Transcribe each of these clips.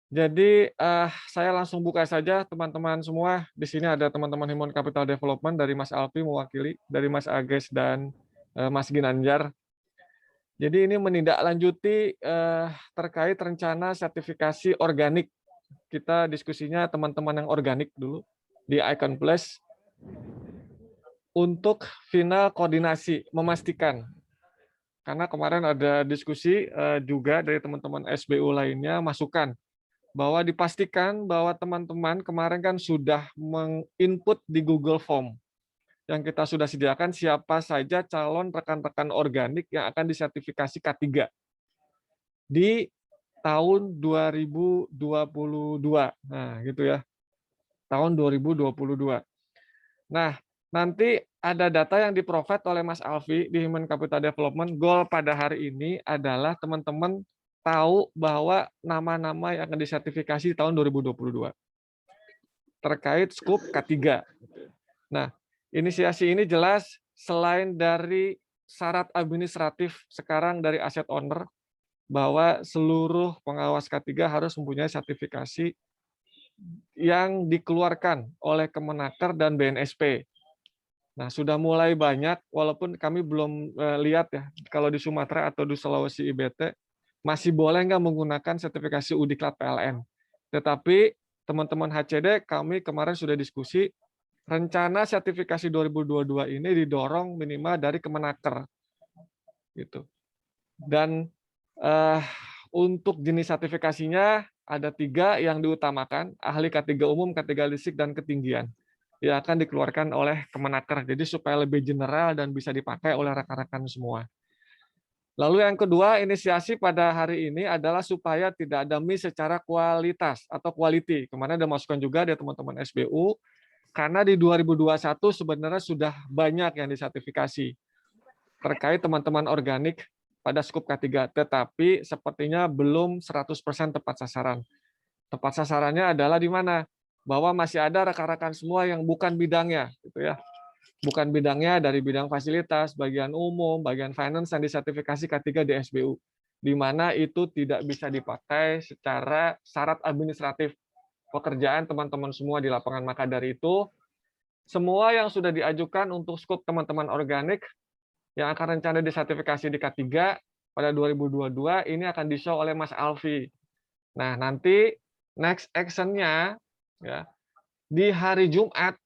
Jadi saya langsung buka saja teman-teman semua. Di sini ada teman-teman Human Capital Development dari Mas Alfi mewakili, dari Mas Ages dan Mas Ginanjar. Jadi ini menindaklanjuti terkait rencana sertifikasi organik. Kita diskusinya teman-teman yang organik dulu di Icon Plus untuk final koordinasi memastikan. Karena kemarin ada diskusi juga dari teman-teman SBU lainnya masukan bahwa dipastikan bahwa teman-teman kemarin kan sudah menginput di Google Form yang kita sudah sediakan siapa saja calon rekan-rekan organik yang akan disertifikasi K3 di tahun 2022. Nah, gitu ya. Tahun 2022. Nah, nanti ada data yang di-provide oleh Mas Alfi di Human Capital Development. Goal pada hari ini adalah teman-teman tahu bahwa nama-nama yang akan disertifikasi di tahun 2022 terkait skup K3. Nah, inisiasi ini jelas selain dari syarat administratif sekarang dari asset owner bahwa seluruh pengawas K3 harus mempunyai sertifikasi yang dikeluarkan oleh Kemenaker dan BNSP. Nah, sudah mulai banyak, walaupun kami belum lihat ya, kalau di Sumatera atau di Sulawesi IBT, masih boleh nggak menggunakan sertifikasi Udiklat PLN. Tetapi teman-teman HCD, kami kemarin sudah diskusi, rencana sertifikasi 2022 ini didorong minimal dari Kemenaker. Gitu. Dan untuk jenis sertifikasinya ada 3 yang diutamakan, ahli K3 umum, K3 listrik, dan ketinggian. Yang akan dikeluarkan oleh Kemenaker. Jadi supaya lebih general dan bisa dipakai oleh rekan-rekan semua. Lalu yang kedua, inisiasi pada hari ini adalah supaya tidak ada miss secara kualitas atau quality. Kemarin ada masukan juga dari teman-teman SBU, karena di 2021 sebenarnya sudah banyak yang disertifikasi terkait teman-teman organik pada skup K3, tetapi sepertinya belum 100% tepat sasaran. Tepat sasarannya adalah di mana? Bahwa masih ada rekan-rekan semua yang bukan bidangnya, gitu ya. Bukan bidangnya dari bidang fasilitas, bagian umum, bagian finance yang disertifikasi K3 di SBU, di mana itu tidak bisa dipakai secara syarat administratif pekerjaan teman-teman semua di lapangan. Maka dari itu, semua yang sudah diajukan untuk skup teman-teman organik yang akan rencana disertifikasi di K3 pada 2022 ini akan di-show oleh Mas Alfi. Nah, nanti next action-nya ya, di hari Jumat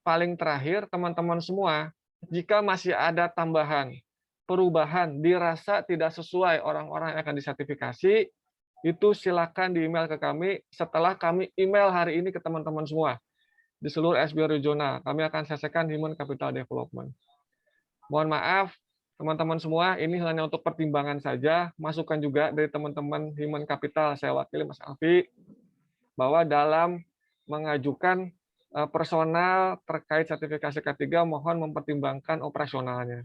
paling terakhir teman-teman semua, jika masih ada tambahan, perubahan dirasa tidak sesuai orang-orang yang akan disertifikasi, itu silakan di-email ke kami setelah kami email hari ini ke teman-teman semua di seluruh SBU regional. Kami akan selesaikan Human Capital Development. Mohon maaf, teman-teman semua, ini hanya untuk pertimbangan saja. Masukan juga dari teman-teman Human Capital, saya wakili Mas Alfi, bahwa dalam mengajukan personal terkait sertifikasi K3, mohon mempertimbangkan operasionalnya.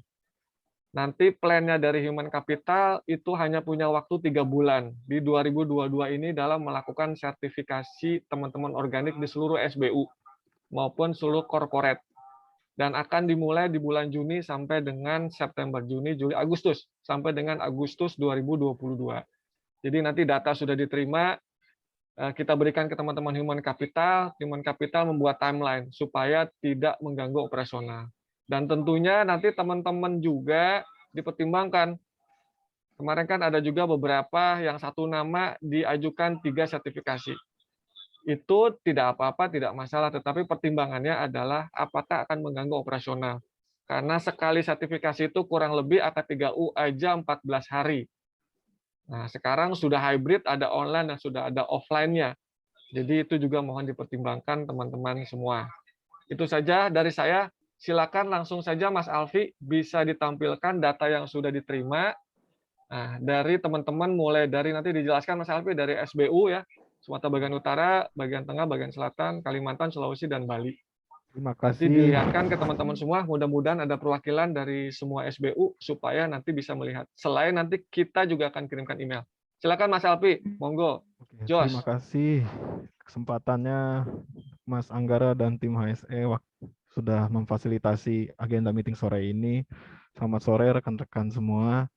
Nanti plan-nya dari Human Capital itu hanya punya waktu 3 bulan di 2022 ini dalam melakukan sertifikasi teman-teman organik di seluruh SBU maupun seluruh corporate. Dan akan dimulai di bulan Juni sampai dengan September, Juni, Juli, Agustus, sampai dengan Agustus 2022. Jadi nanti data sudah diterima, kita berikan ke teman-teman Human Capital membuat timeline supaya tidak mengganggu operasional. Dan tentunya nanti teman-teman juga dipertimbangkan. Kemarin kan ada juga beberapa yang satu nama diajukan 3 sertifikasi. Itu tidak apa-apa, tidak masalah, tetapi pertimbangannya adalah apakah akan mengganggu operasional. Karena sekali sertifikasi itu kurang lebih AK3U aja 14 hari. Nah, sekarang sudah hybrid, ada online dan sudah ada offline-nya. Jadi itu juga mohon dipertimbangkan teman-teman semua. Itu saja dari saya. Silakan langsung saja Mas Alfi bisa ditampilkan data yang sudah diterima. Nah, dari teman-teman mulai dari nanti dijelaskan Mas Alfi dari SBU ya, Sumatera bagian utara, bagian tengah, bagian selatan, Kalimantan, Sulawesi, dan Bali. Terima Nanti kasih. dilihatkan ke teman-teman semua, mudah-mudahan ada perwakilan dari semua SBU supaya nanti bisa melihat. Selain nanti kita juga akan kirimkan email. Silakan Mas Alfi, monggo. Oke, terima Jos. kasih kesempatannya Mas Anggara dan tim HSE sudah memfasilitasi agenda meeting sore ini. Selamat sore rekan-rekan semua.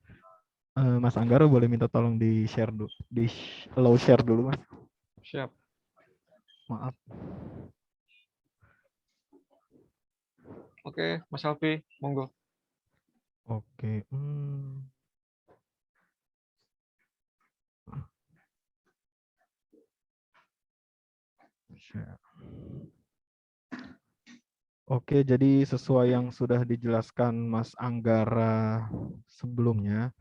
Mas Anggara boleh minta tolong di share dulu, di allow share dulu Mas. Siap. Maaf. Oke, Mas Alfi, monggo. Oke. Share. Oke, jadi sesuai yang sudah dijelaskan Mas Anggara sebelumnya,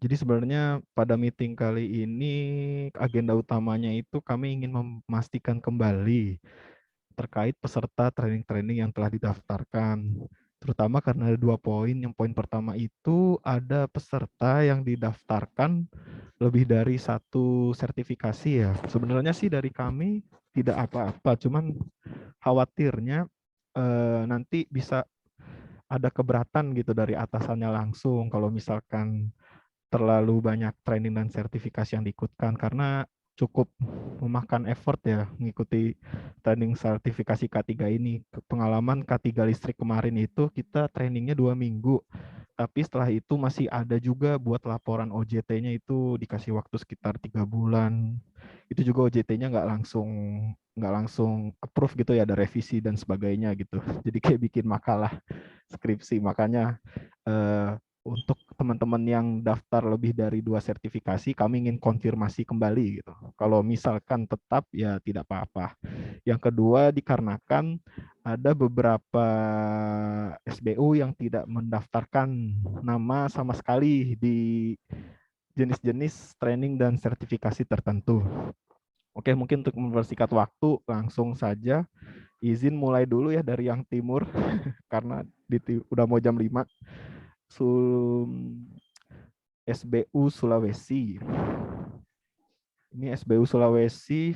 jadi sebenarnya pada meeting kali ini agenda utamanya itu kami ingin memastikan kembali terkait peserta training-training yang telah didaftarkan. Terutama karena ada 2 poin. Yang poin pertama itu ada peserta yang didaftarkan lebih dari 1 sertifikasi ya. Sebenarnya sih dari kami tidak apa-apa, cuman khawatirnya nanti bisa ada keberatan gitu dari atasannya langsung kalau misalkan terlalu banyak training dan sertifikasi yang diikutkan, karena cukup memakan effort ya mengikuti training sertifikasi K3 ini. Pengalaman K3 listrik kemarin itu kita trainingnya 2 minggu, tapi setelah itu masih ada juga buat laporan OJT-nya itu dikasih waktu sekitar 3 bulan. Itu juga OJT-nya nggak langsung approve gitu ya, ada revisi dan sebagainya gitu. Jadi kayak bikin makalah skripsi. Makanya untuk teman-teman yang daftar lebih dari 2 sertifikasi, kami ingin konfirmasi kembali gitu. Kalau misalkan tetap ya tidak apa-apa. Yang kedua, dikarenakan ada beberapa SBU yang tidak mendaftarkan nama sama sekali di jenis-jenis training dan sertifikasi tertentu. Oke, mungkin untuk mempersingkat waktu, langsung saja izin mulai dulu ya dari yang timur karena udah mau jam 5. SBU Sulawesi. Ini SBU Sulawesi.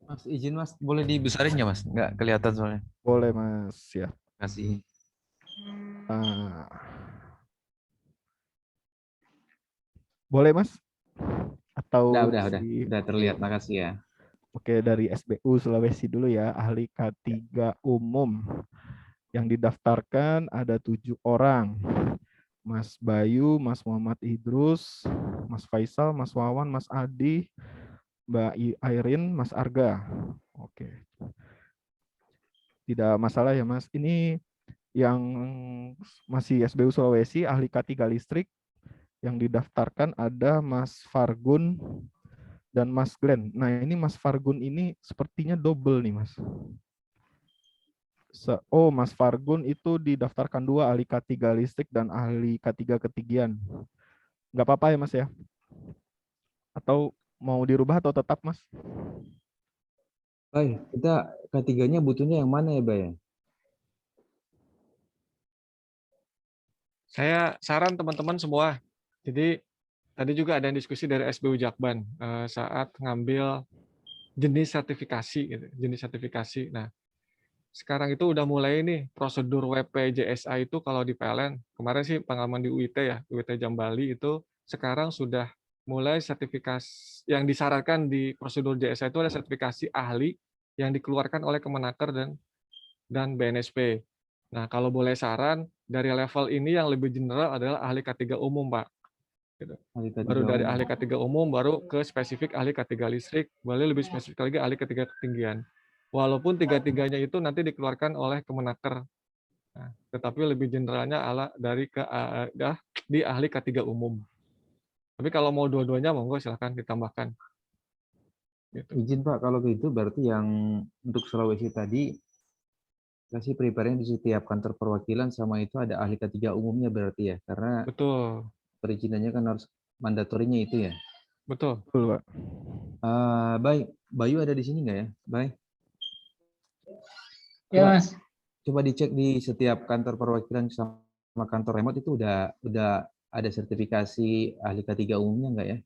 Mas, izin Mas, boleh dibesarin ya Mas? Nggak kelihatan soalnya. Boleh Mas, ya. Kasih. Boleh Mas? Atau Udah terlihat, makasih ya. Oke, dari SBU Sulawesi dulu ya, ahli K3 umum. Yang didaftarkan ada 7 orang. Mas Bayu, Mas Muhammad Idrus, Mas Faisal, Mas Wawan, Mas Adi, Mbak Airin, Mas Arga. Oke. Tidak masalah ya Mas. Ini yang masih SBU Sulawesi, ahli K3 listrik. Yang didaftarkan ada Mas Fargun dan Mas Glenn. Nah ini Mas Fargun ini sepertinya double nih Mas. Oh, Mas Fargun itu didaftarkan 2, ahli K3 listrik dan ahli K3 ketinggian. Nggak apa-apa ya Mas ya? Atau mau dirubah atau tetap Mas? Baik, kita K3-nya butuhnya yang mana ya, Bay? Saya saran teman-teman semua. Jadi tadi juga ada diskusi dari SBU Jakban saat ngambil jenis sertifikasi, gitu, jenis sertifikasi. Nah, sekarang itu udah mulai nih prosedur WPJSA itu kalau di PLN. Kemarin sih pengalaman di UIT ya, UIT Jambali itu sekarang sudah mulai sertifikasi yang disarankan di prosedur JSA itu ada sertifikasi ahli yang dikeluarkan oleh Kemenaker dan BNSP. Nah, kalau boleh saran dari level ini yang lebih general adalah ahli K3 umum, Pak. Gitu. Baru dari ahli K3 umum baru ke spesifik ahli K3 listrik, boleh lebih spesifik lagi ahli K3 ketinggian. Walaupun tiga-tiganya itu nanti dikeluarkan oleh Kemenaker. Nah, tetapi lebih generalnya dari di ahli K3 umum. Tapi kalau mau dua-duanya monggo silahkan ditambahkan. Gitu. Izin Pak, kalau gitu berarti yang untuk Sulawesi tadi kasih prepare-nya di setiap kantor perwakilan sama itu ada ahli K3 umumnya berarti ya, karena Betul. perizinannya kan harus mandatorinya itu ya. Betul. Betul, Pak. Baik, Bayu ada di sini nggak ya? Baik. Ya Mas. Coba dicek di setiap kantor perwakilan sama kantor remote itu udah ada sertifikasi ahli K3 umumnya nggak ya?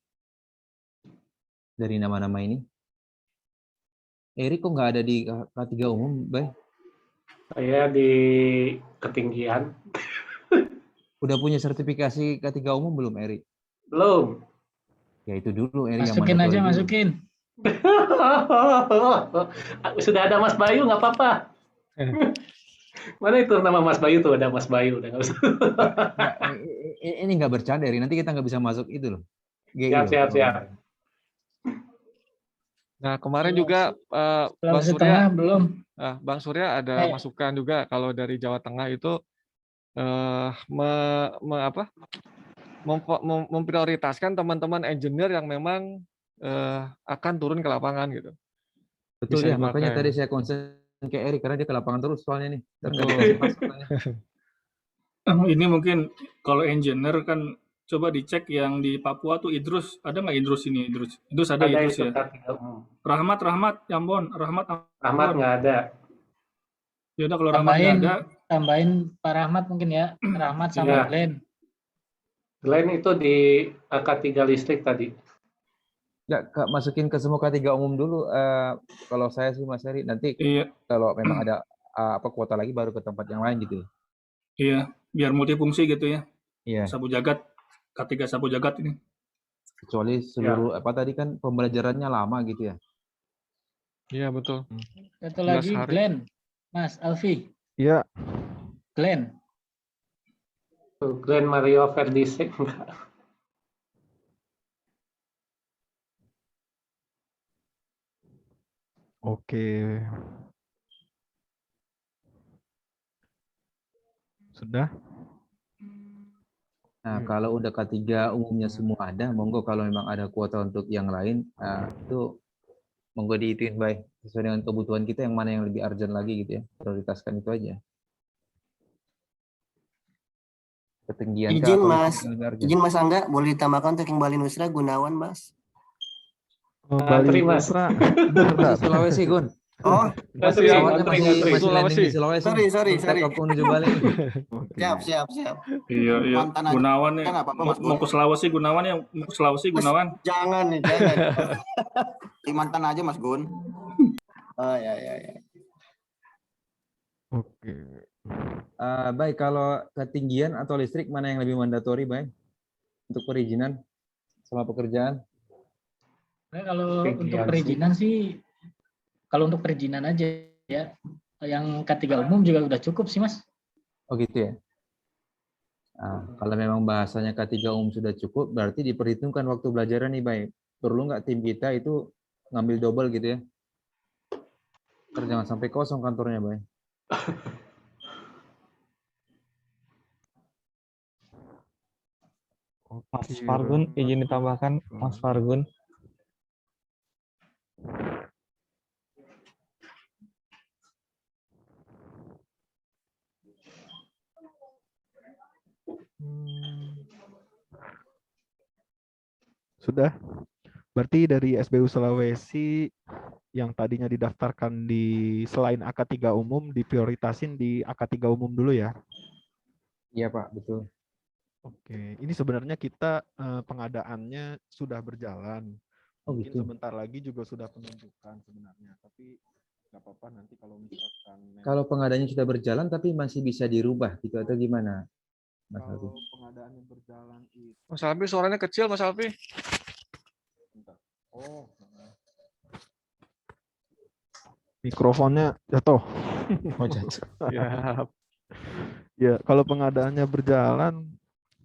Dari nama-nama ini. Erik kok nggak ada di K3 umum, Bay? Saya di ketinggian. Udah punya sertifikasi K3 umum belum, Erik? Belum. Ya itu dulu, Erik. Masukin aja, dulu. Masukin. Sudah ada Mas Bayu, nggak apa-apa. Mana itu nama Mas Bayu tuh? Ada Mas Bayu. Udah nggak usah. Ini nggak bercanda, Erik. Nanti kita nggak bisa masuk itu loh. Siap. Nah, kemarin juga Bang Sulawesi Tengah Surya, belum. Bang Surya ada Eh. masukan juga kalau dari Jawa Tengah itu memprioritaskan teman-teman engineer yang memang akan turun ke lapangan gitu. Betul Bisa ya, makanya tadi dipakai. saya concern ke Erik karena dia ke lapangan terus soalnya nih. Dan nggak Betul. dikasih masukannya. Ini mungkin kalau engineer kan coba dicek yang di Papua tuh Idrus, ada nggak Idrus ini Idrus? Idrus ada Ada Idrus itu ya. K3 umum. Rahmat Ambon, Rahmat Rahmat Ambon. nggak ada. Ya udah kalau Rahmat nggak ada, Tambahin Pak Rahmat mungkin ya. Rahmat sama Iya. Glenn. Glenn itu di AK3 listrik tadi. Ya, Kak, masukin ke semua K3 umum dulu. Kalau saya sih Mas Heri, nanti iya kalau memang ada kuota lagi baru ke tempat yang lain gitu ya. iya biar multifungsi gitu ya. Iya, Sapu jagat, K3 sapu jagat ini. kecuali seluruh apa tadi kan pembelajarannya lama gitu ya. Iya, betul. Satu 11 lagi hari. Glenn. Mas Alfi. Iya, Glenn. Tuh, Glenn Mario Verdisek enggak. oke. Sudah? Nah, kalau udah K3 umumnya semua ada, monggo kalau memang ada kuota untuk yang lain, itu monggo diituin baik sesuai dengan kebutuhan kita yang mana yang lebih urgent lagi gitu ya. Prioritaskan itu aja. Ketinggian kah Izin atau Mas, listrik yang lebih urgent? izin Mas Angga, boleh ditambahkan untuk yang Bali Nusra Gunawan Mas. Bali Antri, Mas. Nusra. Masih Sulawesi, Gun. Oh, Masih Pesawatnya antri. masih landing di Sulawesi. Sulawesi. Sorry. Take off menuju Bali. Oke. siap. Iya Mantan aja. Gunawan nih. Ya, nggak apa-apa, Mas Mau ke Sulawesi Gunawan ya, mau ke Sulawesi Gunawan. Jangan nih, jangan. Mantan aja Mas Gun. Oh ya. Oke. Baik, kalau ketinggian atau listrik mana yang lebih mandatori, baik? Untuk perizinan sama pekerjaan? Nah, kalau Ketinggian untuk sih. perizinan sih, kalau untuk perizinan aja ya. Yang K3 umum juga udah cukup sih Mas. Oh gitu ya. Kalau memang bahasanya K3 umum sudah cukup, berarti diperhitungkan waktu belajarnya nih, baik. Perlu nggak tim kita itu ngambil double gitu ya? Terus jangan sampai kosong kantornya, baik. Mas Fargun, izin ditambahkan, Mas Fargun. Sudah. Berarti dari SBU Sulawesi yang tadinya didaftarkan di selain AK3 umum diprioritasin di AK3 umum dulu ya. Iya Pak, betul. Oke, ini sebenarnya kita pengadaannya sudah berjalan. Oh, Mungkin gitu. sebentar lagi juga sudah penunjukan sebenarnya, tapi nggak apa-apa nanti kalau misalkan Kalau pengadaannya sudah berjalan tapi masih bisa dirubah gitu atau gimana, Mas Alfi? kalau pengadaannya berjalan itu Mas Alfi, suaranya kecil, Mas Alfi. oh mikrofonnya jatuh. Oh, jatuh. Ya, Ya, kalau pengadaannya berjalan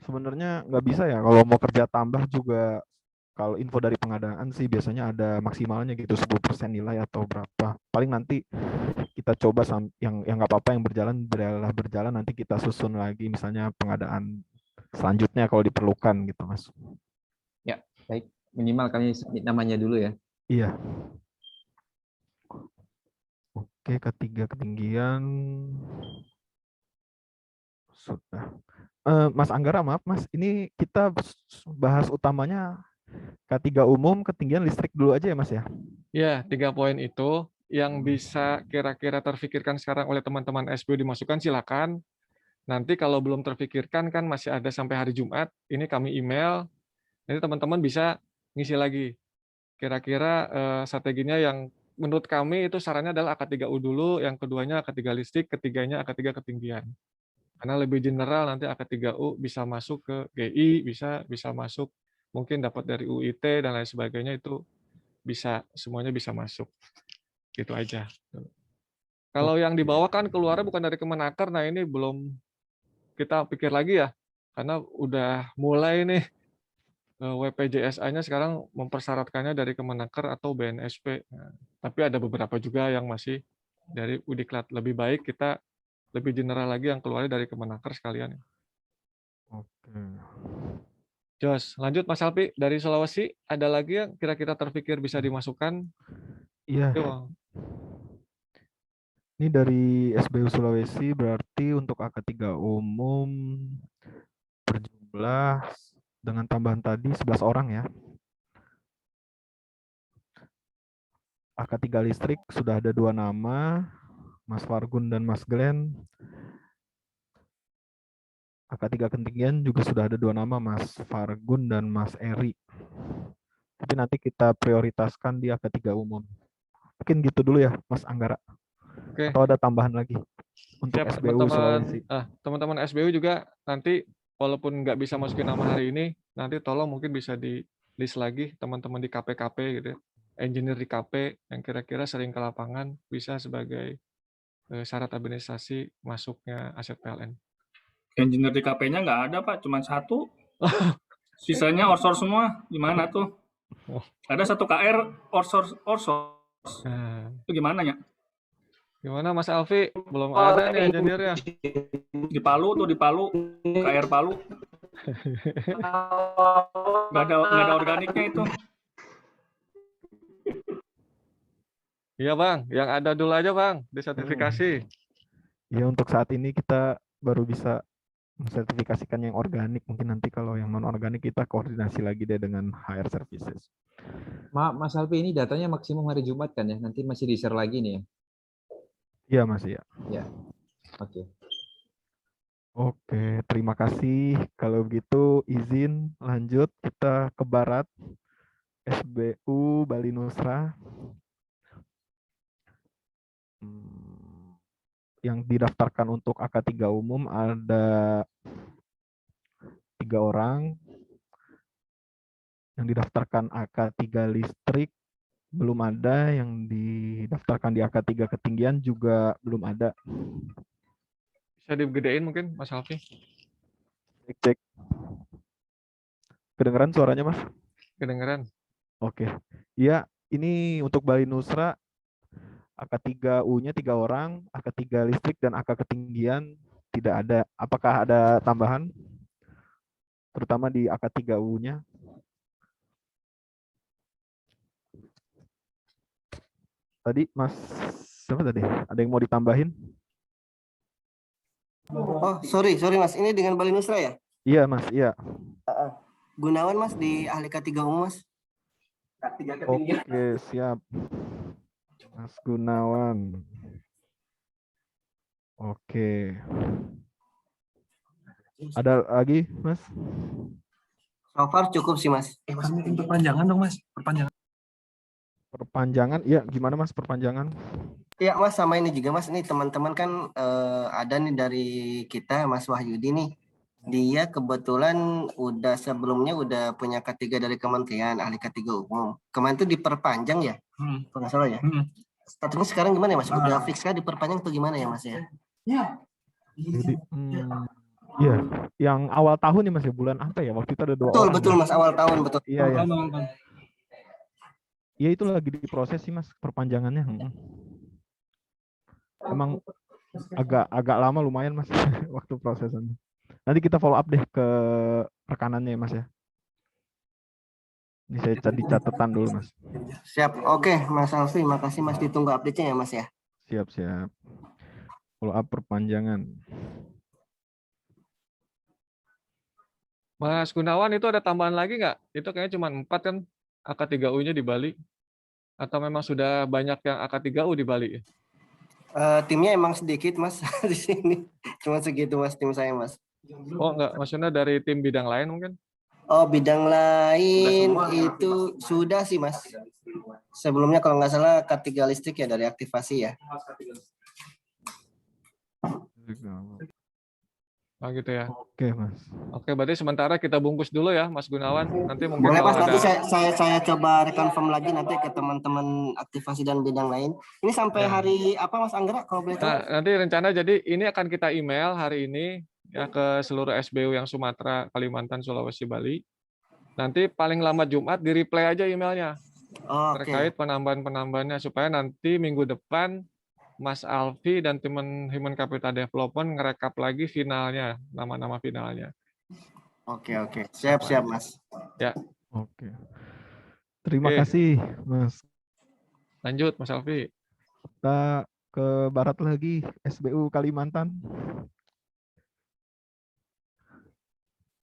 sebenarnya nggak bisa ya. Kalau mau kerja tambah juga, kalau info dari pengadaan sih biasanya ada maksimalnya gitu 10% nilai atau berapa. Paling nanti kita coba yang nggak apa-apa yang berjalan nanti kita susun lagi misalnya pengadaan selanjutnya kalau diperlukan gitu Mas. Ya, baik. Minimal kami namanya dulu ya. Iya. Oke, ketiga ketinggian sudah. Mas Anggara, maaf Mas, ini kita bahas utamanya K3 umum, ketinggian listrik dulu aja ya Mas ya? ya 3 poin itu yang bisa kira-kira terfikirkan sekarang oleh teman-teman SBU dimasukkan, silakan. Nanti kalau belum terfikirkan kan masih ada sampai hari Jumat, ini kami email, nanti teman-teman bisa ngisi lagi. Kira-kira strateginya yang menurut kami itu sarannya adalah AK3U dulu, yang keduanya AK3 listrik, ketiganya AK3 ketinggian. Karena lebih general nanti AK3U bisa masuk ke GI, bisa masuk mungkin dapat dari UIT dan lain sebagainya, itu bisa semuanya bisa masuk. Gitu aja. Kalau yang di bawah kan keluarnya bukan dari Kemenaker, nah ini belum kita pikir lagi ya, karena udah mulai nih WPJSA-nya sekarang mempersyaratkannya dari Kemenaker atau BNSP. Nah, tapi ada beberapa juga yang masih dari Udiklat. Lebih baik kita lebih general lagi yang keluarnya dari Kemenaker sekalian. Oke. Jos, lanjut Mas Alpi. Dari Sulawesi, ada lagi yang kira-kira terpikir bisa dimasukkan? Iya, Yuk. ini dari SBU Sulawesi berarti untuk AK3 umum berjumlah dengan tambahan tadi 11 orang ya. AK3 listrik sudah ada 2 nama, Mas Fargun dan Mas Glenn. AK3 ketinggian juga sudah ada 2 nama, Mas Fargun dan Mas Eri. Tapi nanti kita prioritaskan di AK3 umum. Mungkin gitu dulu ya, Mas Anggara. Oke. Atau ada tambahan lagi untuk Siap, SBU teman-teman. Sulawesi? Teman-teman SBU juga nanti walaupun nggak bisa masukin nama hari ini, nanti tolong mungkin bisa di list lagi teman-teman di KP-KP gitu ya. Engineer di KP yang kira-kira sering ke lapangan bisa sebagai syarat administrasi masuknya aset PLN. Engineer di KP-nya nggak ada, Pak. Cuma 1. Sisanya outsource semua. Gimana tuh? Ada 1 KR outsource. Nah, Itu gimana ya? gimana Mas Alfi? Belum ada nih engineer-nya. Di Palu, KR Palu. Nggak ada organiknya itu. Iya Bang, yang ada dulu aja Bang, disertifikasi. Ya untuk saat ini kita baru bisa mensertifikasikan yang organik. Mungkin nanti kalau yang non organik kita koordinasi lagi deh dengan HR services. Mas Alpi, ini datanya maksimum hari Jumat kan ya? Nanti masih di-share lagi nih ya? Iya Mas ya. Ya, oke. Oke, terima kasih. Kalau begitu izin lanjut kita ke barat. SBU Bali Nusra. Yang didaftarkan untuk AK3 umum ada 3 orang. Yang didaftarkan AK3 listrik belum ada, yang didaftarkan di AK3 ketinggian juga belum ada. Bisa digedein mungkin Mas Alfi? Cek. Kedengeran suaranya Mas? Kedengeran. Oke. Ya, ini untuk Bali Nusra AK3U-nya 3 orang, AK3 listrik dan AK ketinggian tidak ada. Apakah ada tambahan? Terutama di AK3U-nya. Tadi Mas, siapa tadi? Ada yang mau ditambahin? Oh, sorry Mas. Ini dengan Bali Nusra ya? Iya Mas, iya. Gunawan Mas di ahli K3 umum Mas. K3 ketinggian. Oke, siap. Mas Gunawan. Oke. Ada lagi, Mas? So far cukup sih Mas. Mas, meeting perpanjangan dong Mas, perpanjangan. Perpanjangan, ya gimana Mas perpanjangan? Iya Mas, sama ini juga Mas. Ini teman-teman kan ada nih dari kita Mas Wahyudi nih. Dia kebetulan sebelumnya udah punya K3 dari kementerian, ahli K3 umum. Kemarin tuh diperpanjang ya? Kalau nggak salah ya? Statusnya sekarang gimana ya Mas? Udah fix kah diperpanjang atau gimana ya Mas ya? Jadi, iya, yang awal tahun nih Mas ya, bulan apa ya? Waktu itu ada 2 orang. Betul Mas, awal tahun betul. Iya, ya. Iya itu lagi diproses sih Mas perpanjangannya. Emang agak lama lumayan Mas waktu prosesannya. Nanti kita follow up deh ke rekanannya Mas ya. Ini saya tadi catatan dulu Mas. Siap. Oke Mas Alfi, makasih Mas, ditunggu update-nya ya Mas ya. Siap. Follow up perpanjangan. Mas Gunawan itu ada tambahan lagi nggak? Itu kayaknya cuma 4 kan AK3U-nya di Bali. Atau memang sudah banyak yang AK3U di Bali? Timnya emang sedikit Mas di sini. Cuma segitu Mas tim saya Mas. Oh enggak, maksudnya dari tim bidang lain mungkin? Oh, bidang lain itu sudah sih Mas. Sebelumnya kalau nggak salah K3 listrik ya dari aktivasi ya. Oh gitu ya. Oke Mas. Oke, berarti sementara kita bungkus dulu ya Mas Gunawan. Nanti mungkin Boleh kalau Mas, nanti saya coba reconfirm lagi nanti ke teman-teman aktivasi dan bidang lain. Ini sampai hari apa Mas Anggara kalau boleh tahu? Nah, nanti rencana jadi ini akan kita email hari ini ya ke seluruh SBU yang Sumatera, Kalimantan, Sulawesi, Bali. Nanti paling lambat Jumat di-reply aja emailnya Oke. terkait penambahan-penambahannya supaya nanti minggu depan Mas Alfi dan tim Human Capital Development ngerekap lagi finalnya, nama-nama finalnya. Oke, oke. Siap, Mas. Ya, Oke. Terima Oke. kasih, Mas. lanjut Mas Alfi. Kita ke barat lagi, SBU Kalimantan.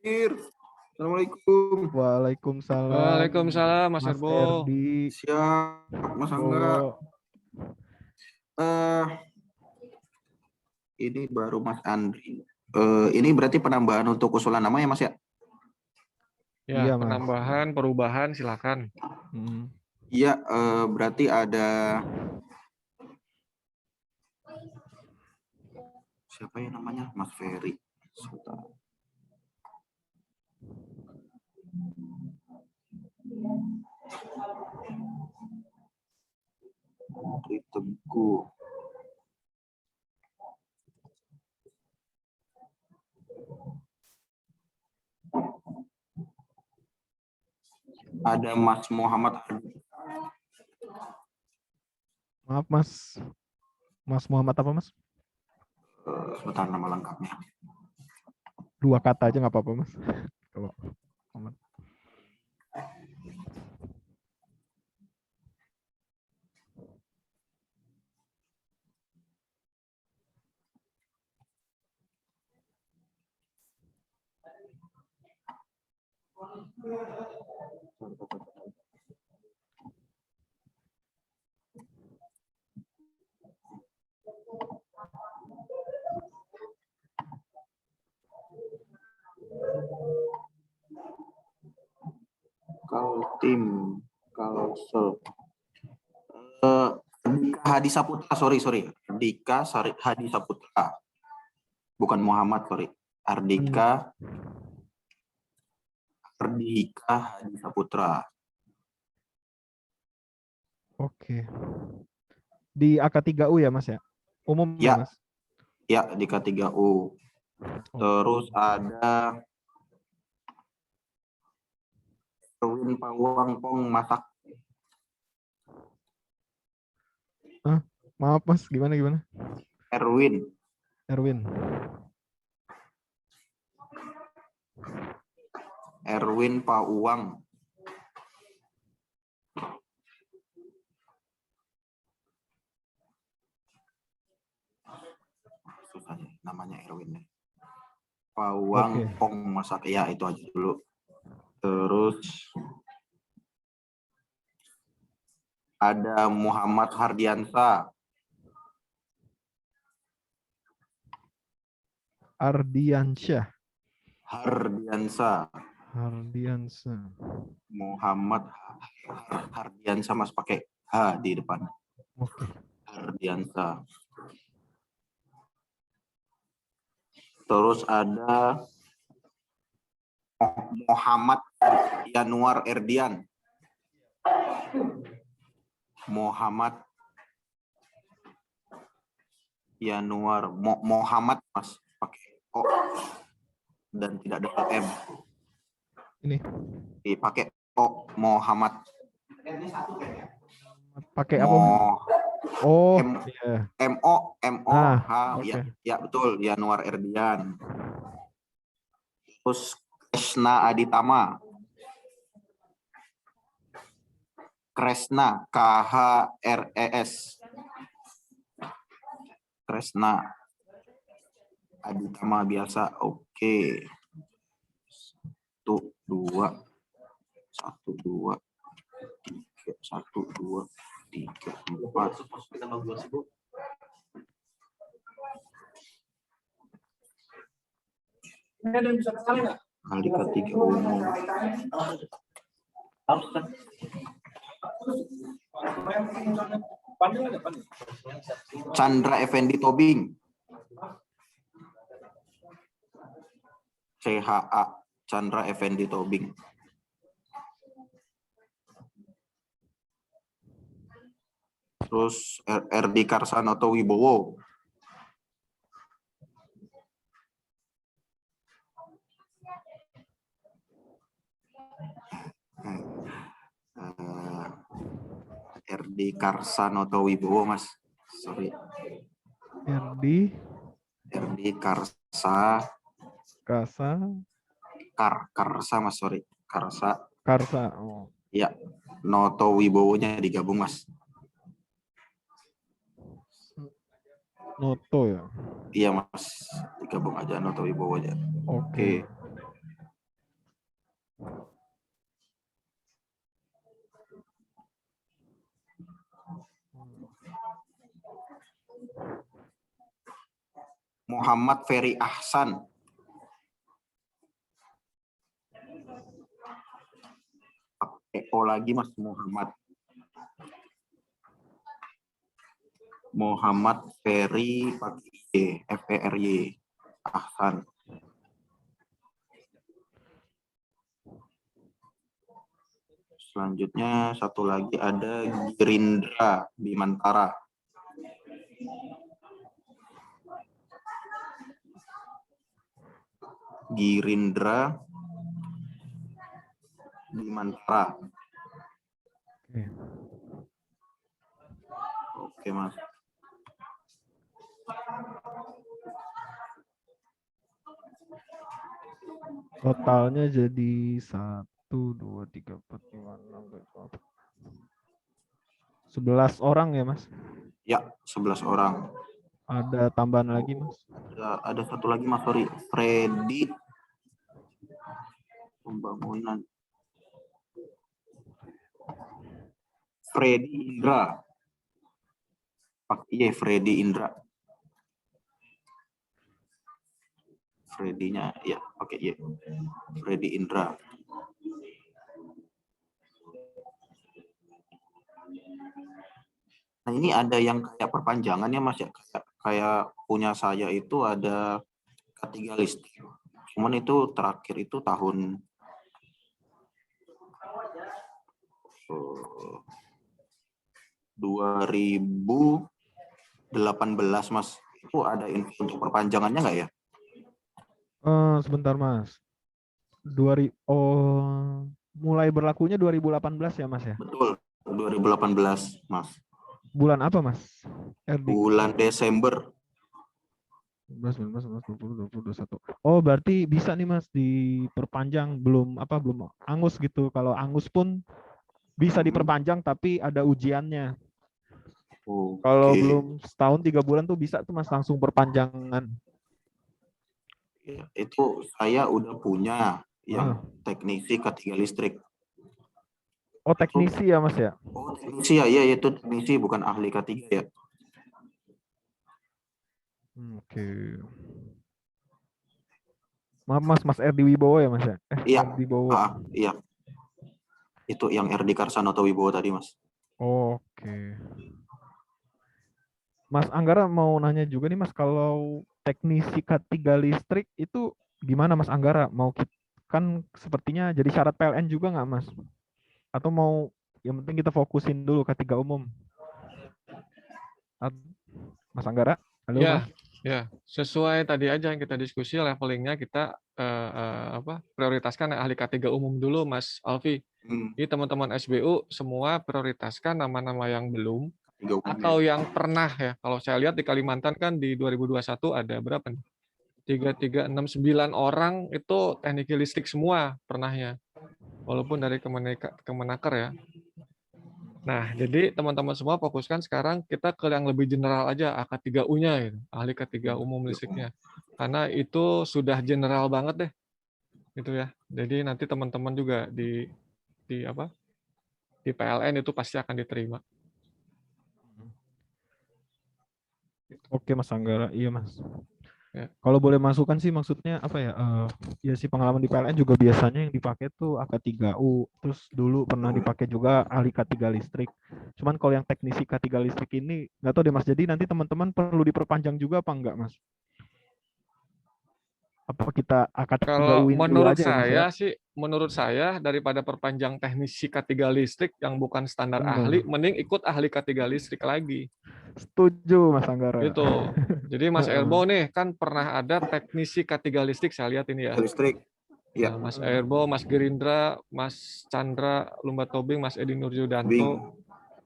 Assalamualaikum. Waalaikumsalam. Waalaikumsalam Mas Mas Herbo. Erdi. Siap, Mas Angga. Ini baru Mas Andri. Ini berarti penambahan untuk usulan nama ya Mas ya? Ya, Iya, Mas. penambahan, perubahan silakan. Iya, berarti ada siapa ya namanya? Mas Ferry. Sebentar. Tri Teguh. Ada Mas Muhammad. Maaf, Mas. Mas Muhammad apa, Mas? Sebentar nama lengkapnya. 2 kata aja nggak apa-apa, Mas. Kalau Muhammad. Kalau Dika Hadi Saputra, sorry. Dika Hadi Saputra. Bukan Muhammad, sorry. Ardika Hadi Saputra. Oke. Di AK3U ya, Mas ya? Umum ya, Mas? Ya, di K3U. Terus ada Erwin Pawang Pong Masak. Maaf, Mas. Gimana? Erwin Pauang. Susah nih, namanya Erwin. Pauang Pong Masak. Ya, itu aja dulu. Terus ada Muhammad Hardiansa. Muhammad Hardiansa, Mas, pakai H di depan. Oke. Hardiansa. Terus ada Muhammad Yanuar Erdian. Muhammad Yanuar, Muhammad, Mas, pakai O dan tidak ada M. Ini Dipakai O, Muhammad. pakai apa? Oh, iya. MO H, okay. ya betul, Yanuar Erdian. Terus Kresna Aditama. Kresna, KHRES. Kresna Aditama biasa. Oke. 1 2 3 4. Kali ketiga umum. Chandra Effendi Tobing. CHA Chandra Effendi Tobing. Terus RD Karsanoto Wibowo. RD Karsanoto Wibowo, Mas. Sorry. RD Karsa. Karsa, Mas. Sorry. Karsa. Oh. Ya. Noto Wibowo-nya digabung, Mas. Noto ya. Iya, Mas. Digabung aja Noto Wibowo-nya. Oke. Muhammad Ferry Ahsan. Eko lagi, Mas. Muhammad Ferry pakai FERY Ahsan. Selanjutnya satu lagi ada Girindra Bimantara. Girindra Bimantara. Oke, Mas. Totalnya jadi 1, 2, 3, 4, 5, 6, 7, 11 orang ya, Mas? Ya, 11 orang. Ada tambahan lagi, Mas? Ada satu lagi, Mas. Sorry. Freddy Pembangunan. Freddy Indra. Iya, Freddy Indra. Freddy-nya, ya, oke, iya. Freddy Indra. Nah, ini ada yang kayak perpanjangan ya, Mas, ya. Kayak punya saya itu ada K3 listrik. Cuman itu terakhir itu tahun 2018, Mas. Itu ada info untuk perpanjangannya nggak ya? Sebentar, Mas. Mulai berlakunya 2018 ya, Mas ya? Betul, 2018, Mas. Bulan apa, Mas? Bulan Desember. 19, 20, 21. Oh, berarti bisa nih, Mas, diperpanjang, belum angus gitu. Kalau angus pun bisa diperpanjang tapi ada ujiannya. Kalau belum setahun 3 bulan tuh bisa tuh, Mas, langsung perpanjangan. Ya, itu saya udah punya yang teknisi K3 listrik. Oh, teknisi ya, Mas ya? Oh, teknisi ya, iya itu teknisi, bukan ahli K3 ya. Oke. Maaf, Mas RD Wibowo ya, Mas ya? Iya. RD Wibowo. Iya. Itu yang RD Karsanoto Wibowo tadi, Mas. Oke. Mas Anggara mau nanya juga nih, Mas, kalau teknisi K3 listrik itu gimana, Mas Anggara? Kan sepertinya jadi syarat PLN juga nggak, Mas? Atau mau yang penting kita fokusin dulu K3 umum? Mas Anggara? Halo, ya, Mas? Ya, sesuai tadi aja yang kita diskusi, levelingnya kita prioritaskan ahli K3 umum dulu, Mas Alfi. Jadi teman-teman SBU semua prioritaskan nama-nama yang belum atau yang pernah ya. Kalau saya lihat di Kalimantan kan di 2021 ada berapa nih? 9 orang itu teknik listrik semua pernahnya. Walaupun dari Kemenaker ya. Nah, jadi teman-teman semua fokuskan sekarang kita ke yang lebih general aja, AK3U-nya gitu, ahli K3 umum listriknya. Karena itu sudah general banget deh. Gitu ya. Jadi nanti teman-teman juga di PLN itu pasti akan diterima. Oke, Mas Anggara. Iya, Mas. Ya. Kalau boleh masukan sih, maksudnya apa ya? Ya sih, pengalaman di PLN juga biasanya yang dipakai tuh AK3U. Terus dulu pernah dipakai juga ahli K3 listrik. Cuman kalau yang teknisi K3 listrik ini nggak tahu deh, Mas. Jadi nanti teman-teman perlu diperpanjang juga apa enggak, Mas? Apa kita AK3U-in dulu aja, Mas, ya? Menurut saya daripada perpanjang teknisi K3 listrik yang bukan standar ahli, mending ikut ahli K3 listrik lagi. Setuju, Mas Anggara. Gitu. Jadi Mas Elbo nih kan pernah ada teknisi K3 listrik, saya lihat ini ya. Listrik. Ya. Nah, Mas Airbo, Mas Gerindra, Mas Chandra Lumba Tobing, Mas Edi Nurjudanto, Bing.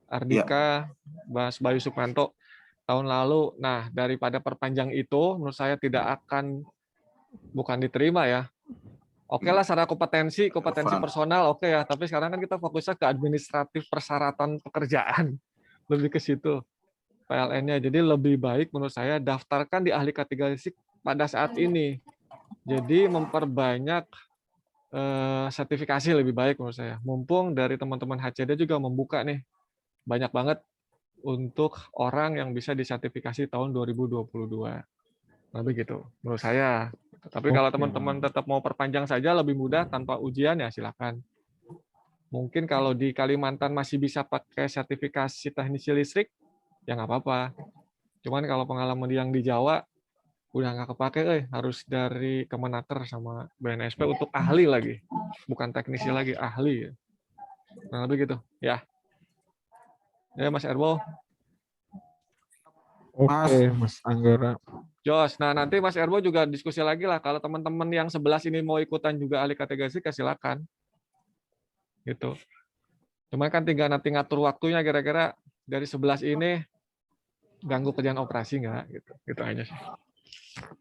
Ardika, Mas Bayu Sukmanto tahun lalu. Nah, daripada perpanjang itu, menurut saya tidak akan, bukan diterima ya. Oke lah, secara kompetensi personal oke ya. Tapi sekarang kan kita fokusnya ke administratif persyaratan pekerjaan, lebih ke situ PLN-nya. Jadi lebih baik menurut saya daftarkan di ahli kategoristik pada saat ini. Jadi memperbanyak sertifikasi lebih baik menurut saya. Mumpung dari teman-teman HCD juga membuka nih banyak banget untuk orang yang bisa disertifikasi tahun 2022. Nah begitu menurut saya. Tapi kalau teman-teman tetap mau perpanjang saja lebih mudah tanpa ujian ya silakan. Mungkin kalau di Kalimantan masih bisa pakai sertifikasi teknisi listrik ya nggak apa-apa. Cuman kalau pengalaman yang di Jawa udah nggak kepake, harus dari Kemenaker sama BNSP untuk ahli lagi, bukan teknisi lagi, ahli. Nah lebih gitu, ya. Ya Mas Erbo. Oke, Mas Anggara. Jos, nah nanti Mas Erbo juga diskusi lagi lah. Kalau teman-teman yang 11 ini mau ikutan juga ahli kategori, silakan. Gitu. Cuma kan tinggal nanti ngatur waktunya kira-kira dari 11 ini ganggu kerjaan operasi nggak? Gitu. Gitu aja sih.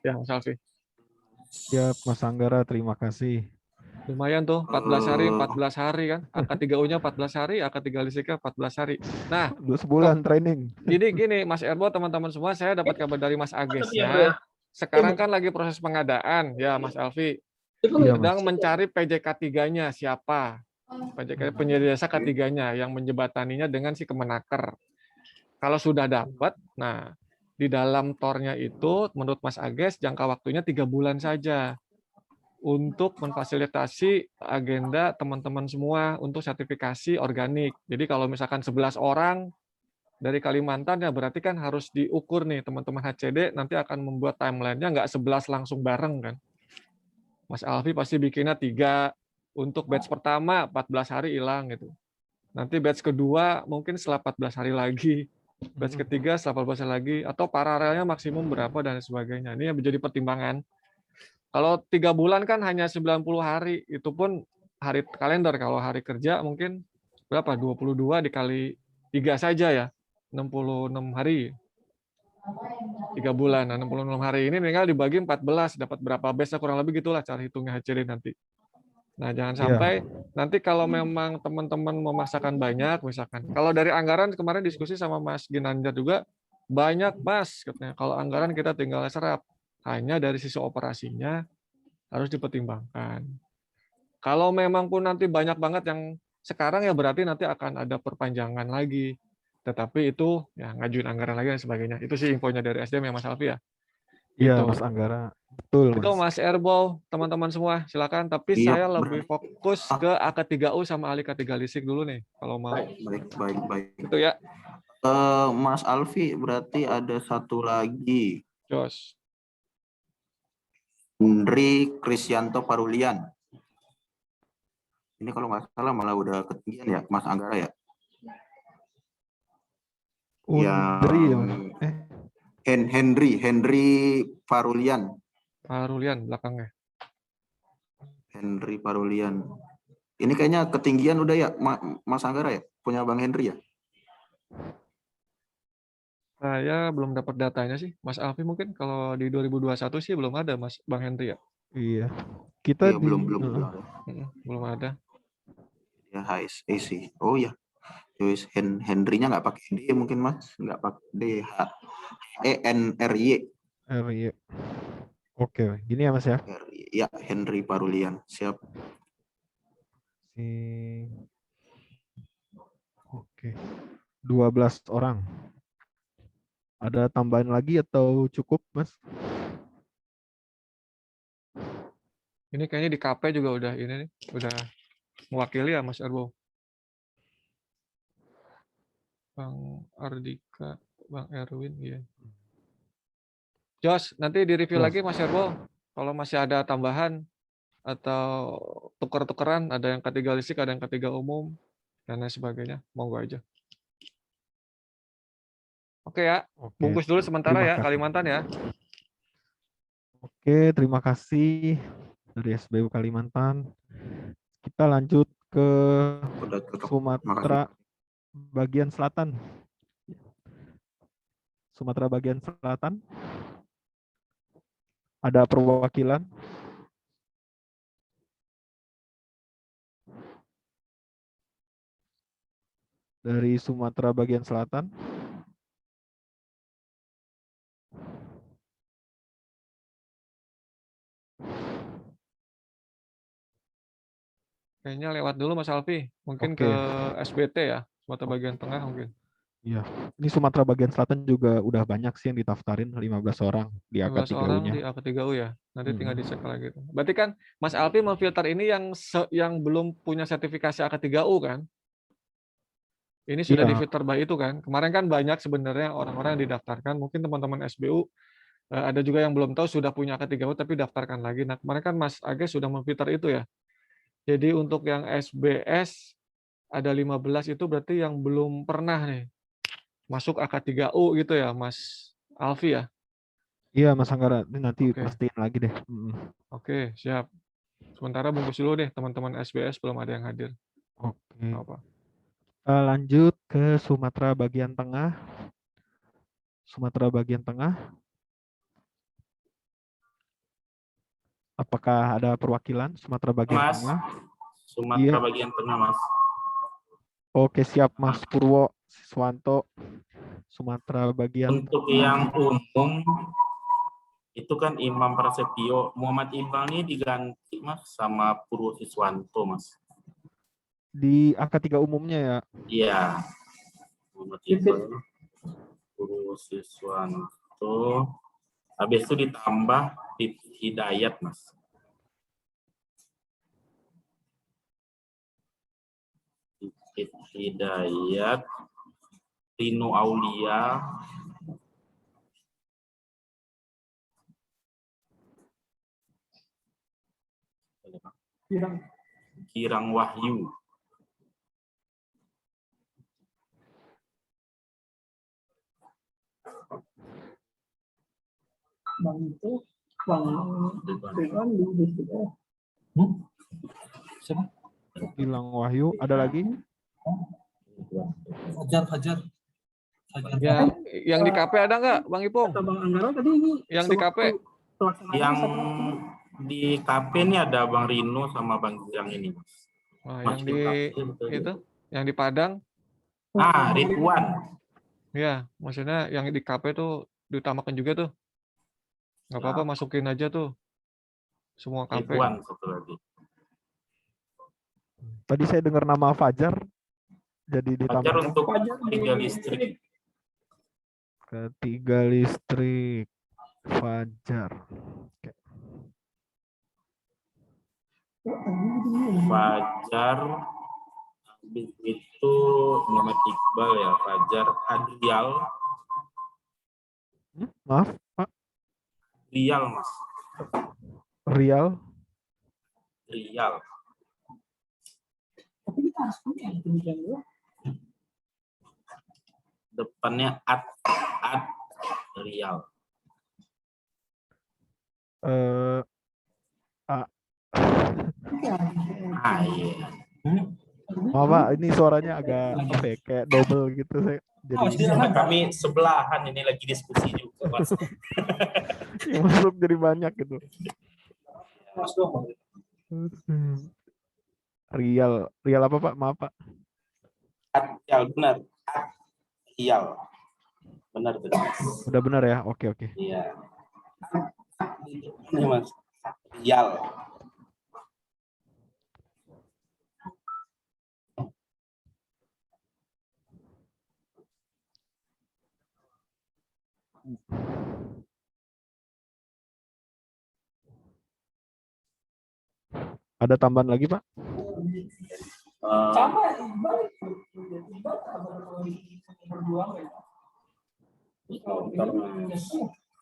Ya, Mas Alfi. Siap, Mas Anggara, terima kasih. Lumayan tuh, 14 hari kan. AK3U-nya 14 hari, AK3 listriknya 14 hari. Nah, sebulan training. Gini, Mas Erbo, teman-teman semua, saya dapat kabar dari Mas Agesnya. Sekarang kan lagi proses pengadaan, ya Mas Alfi. Sedang mencari PJK 3-nya siapa? PJK penyedia jasa K3-nya yang menjebataninya dengan si Kemenaker. Kalau sudah dapat, nah di dalam tornya itu menurut Mas Ages jangka waktunya 3 bulan saja untuk memfasilitasi agenda teman-teman semua untuk sertifikasi organik. Jadi kalau misalkan 11 orang dari Kalimantan ya berarti kan harus diukur nih teman-teman HCD nanti akan membuat timeline-nya nggak 11 langsung bareng kan. Mas Alfi pasti bikinnya 3 untuk batch pertama 14 hari hilang gitu. Nanti batch kedua mungkin setelah 14 hari lagi. Batch ketiga setelah 14 hari lagi atau paralelnya maksimum berapa dan sebagainya. Ini yang menjadi pertimbangan. Kalau 3 bulan kan hanya 90 hari, itu pun hari kalender. Kalau hari kerja mungkin berapa? 22 dikali 3 saja ya. 66 hari. 3 bulan. Nah, 66 hari ini tinggal dibagi 14, dapat berapa batch, kurang lebih gitulah cara hitungnya HCD nanti. Nah, jangan sampai nanti kalau memang teman-teman memaksakan banyak, misalkan. Kalau dari anggaran kemarin diskusi sama Mas Ginanjar juga, banyak Mas, katanya. Kalau anggaran kita tinggal serap. Hanya dari sisi operasinya harus dipertimbangkan. Kalau memang pun nanti banyak banget yang sekarang ya berarti nanti akan ada perpanjangan lagi. Tetapi itu ya ngajuin anggaran lagi dan sebagainya. Itu sih infonya dari SDM ya Mas Alfi ya. Iya, Gitu. Mas Anggara. Betul, Itu Mas Erbo, teman-teman semua, silakan. Tapi saya lebih fokus ke AK3U sama ahli K3 listrik dulu nih, kalau mau. Baik. Itu ya. Mas Alfi, berarti ada satu lagi. Jos. Hendri Krisyanto Parulian. Ini kalau nggak salah malah udah ketinggian ya, Mas Anggara ya? Hendri Parulian. Parulian belakangnya. Hendri Parulian. Ini kayaknya ketinggian udah ya, Mas Anggara ya? Punya Bang Hendri ya? Saya belum dapat datanya sih. Mas Alfi mungkin kalau di 2021 sih belum ada Mas Bang Hendri ya? Iya. Kita belum belum ada. Ya HSAC. Oh ya. Terus Hendrinya nggak pakai D mungkin Mas, nggak pakai D, HENRY. Oke, gini ya Mas ya. Ya, Hendri Parulian. Siap. Oke. 12 orang. Ada tambahan lagi atau cukup, Mas? Ini kayaknya di KP juga udah ini nih, udah mewakili ya Mas Erbo. Bang Ardika, Bang Erwin, ya. Jos, nanti di-review lagi Mas Erbo. Kalau masih ada tambahan atau tuker-tukeran, ada yang K3 listrik, ada yang K3 umum, dan lain sebagainya. Monggo aja. Oke ya, bungkus dulu sementara ya, Kalimantan ya. Oke, terima kasih dari SBU Kalimantan. Kita lanjut ke Udah cocok. Sumatera bagian selatan. Sumatera bagian selatan. Ada perwakilan. Dari Sumatera bagian selatan. Kayaknya lewat dulu Mas Alfi, mungkin Oke. ke SBT ya, Sumatera bagian tengah mungkin. Iya, ini Sumatera bagian selatan juga udah banyak sih yang didaftarin, 15 orang di 15 orang di AK3U-nya. AK3U ya. Nanti tinggal dicek lagi. Berarti kan Mas Alfi memfilter ini yang belum punya sertifikasi AK3U kan? Ini sudah Iya, difilter by itu kan. Kemarin kan banyak sebenarnya orang-orang yang didaftarkan. Mungkin teman-teman SBU ada juga yang belum tahu sudah punya AK3U tapi daftarkan lagi. Nah, kemarin kan Mas Age sudah memfilter itu ya. Jadi untuk yang SBS ada 15 itu berarti yang belum pernah nih masuk AK3U gitu ya, Mas Alfi ya. iya Mas Anggara, ini nanti Oke. pastiin lagi deh. Oke, siap. Sementara bungkus dulu deh teman-teman SBS belum ada yang hadir. Oke. Apa? Lanjut ke Sumatera bagian tengah. Sumatera bagian tengah. Apakah ada perwakilan Sumatera bagian Mas, tengah? Sumatera Iya. bagian tengah, Mas. Oke, siap Mas Purwo Siswanto. Sumatera bagian Untuk tengah. yang umum itu kan Imam Prasetyo. Muhammad Iqbal ini diganti Mas sama Purwo Siswanto, Mas. Di AK3 umumnya ya. Iya. Muhammad Iqbal, Purwo Siswanto. Habis itu ditambah Hidayat, Mas. Hidayat, Rino Aulia, Kirang Wahyu. Bang itu, Bang Ridwan di situ. Siapa? Gilang Wahyu, ada lagi? Fajar. Yang di KP ada nggak, Bang Ipong? Kata Bang Anggara tadi ini Yang di KP? Yang di KP ini ada Bang Rino sama Bang Girang ini, Mas. Wah, yang di itu, yang di Padang? Ridwan. Ya, maksudnya yang di KP tuh diutamakan juga tuh. Nggak apa-apa, masukin aja tuh semua KP. Ridwan satu lagi. Tadi saya dengar nama Fajar, jadi ditambah. Fajar untuk ketiga listrik. Ketiga listrik, Fajar. Oke. Fajar, habis itu Muhammad Iqbal ya, Fajar Adrial. Maaf, Pak. Rial, Mas. Rial. Tapi kita harus punya demikian dulu. Depannya Ad Rial. Iya. Maaf Pak, ini suaranya agak apa ya, kayak double gitu. Jadi Kami sebelahan ini lagi diskusi juga, Mas. yang masuk jadi banyak gitu. Rial apa Pak? Maaf Pak. Adrial, benar. Rial. Benar tuh. Udah benar ya? Oke. Iya. Ini Mas. Rial. Ada tambahan lagi Pak?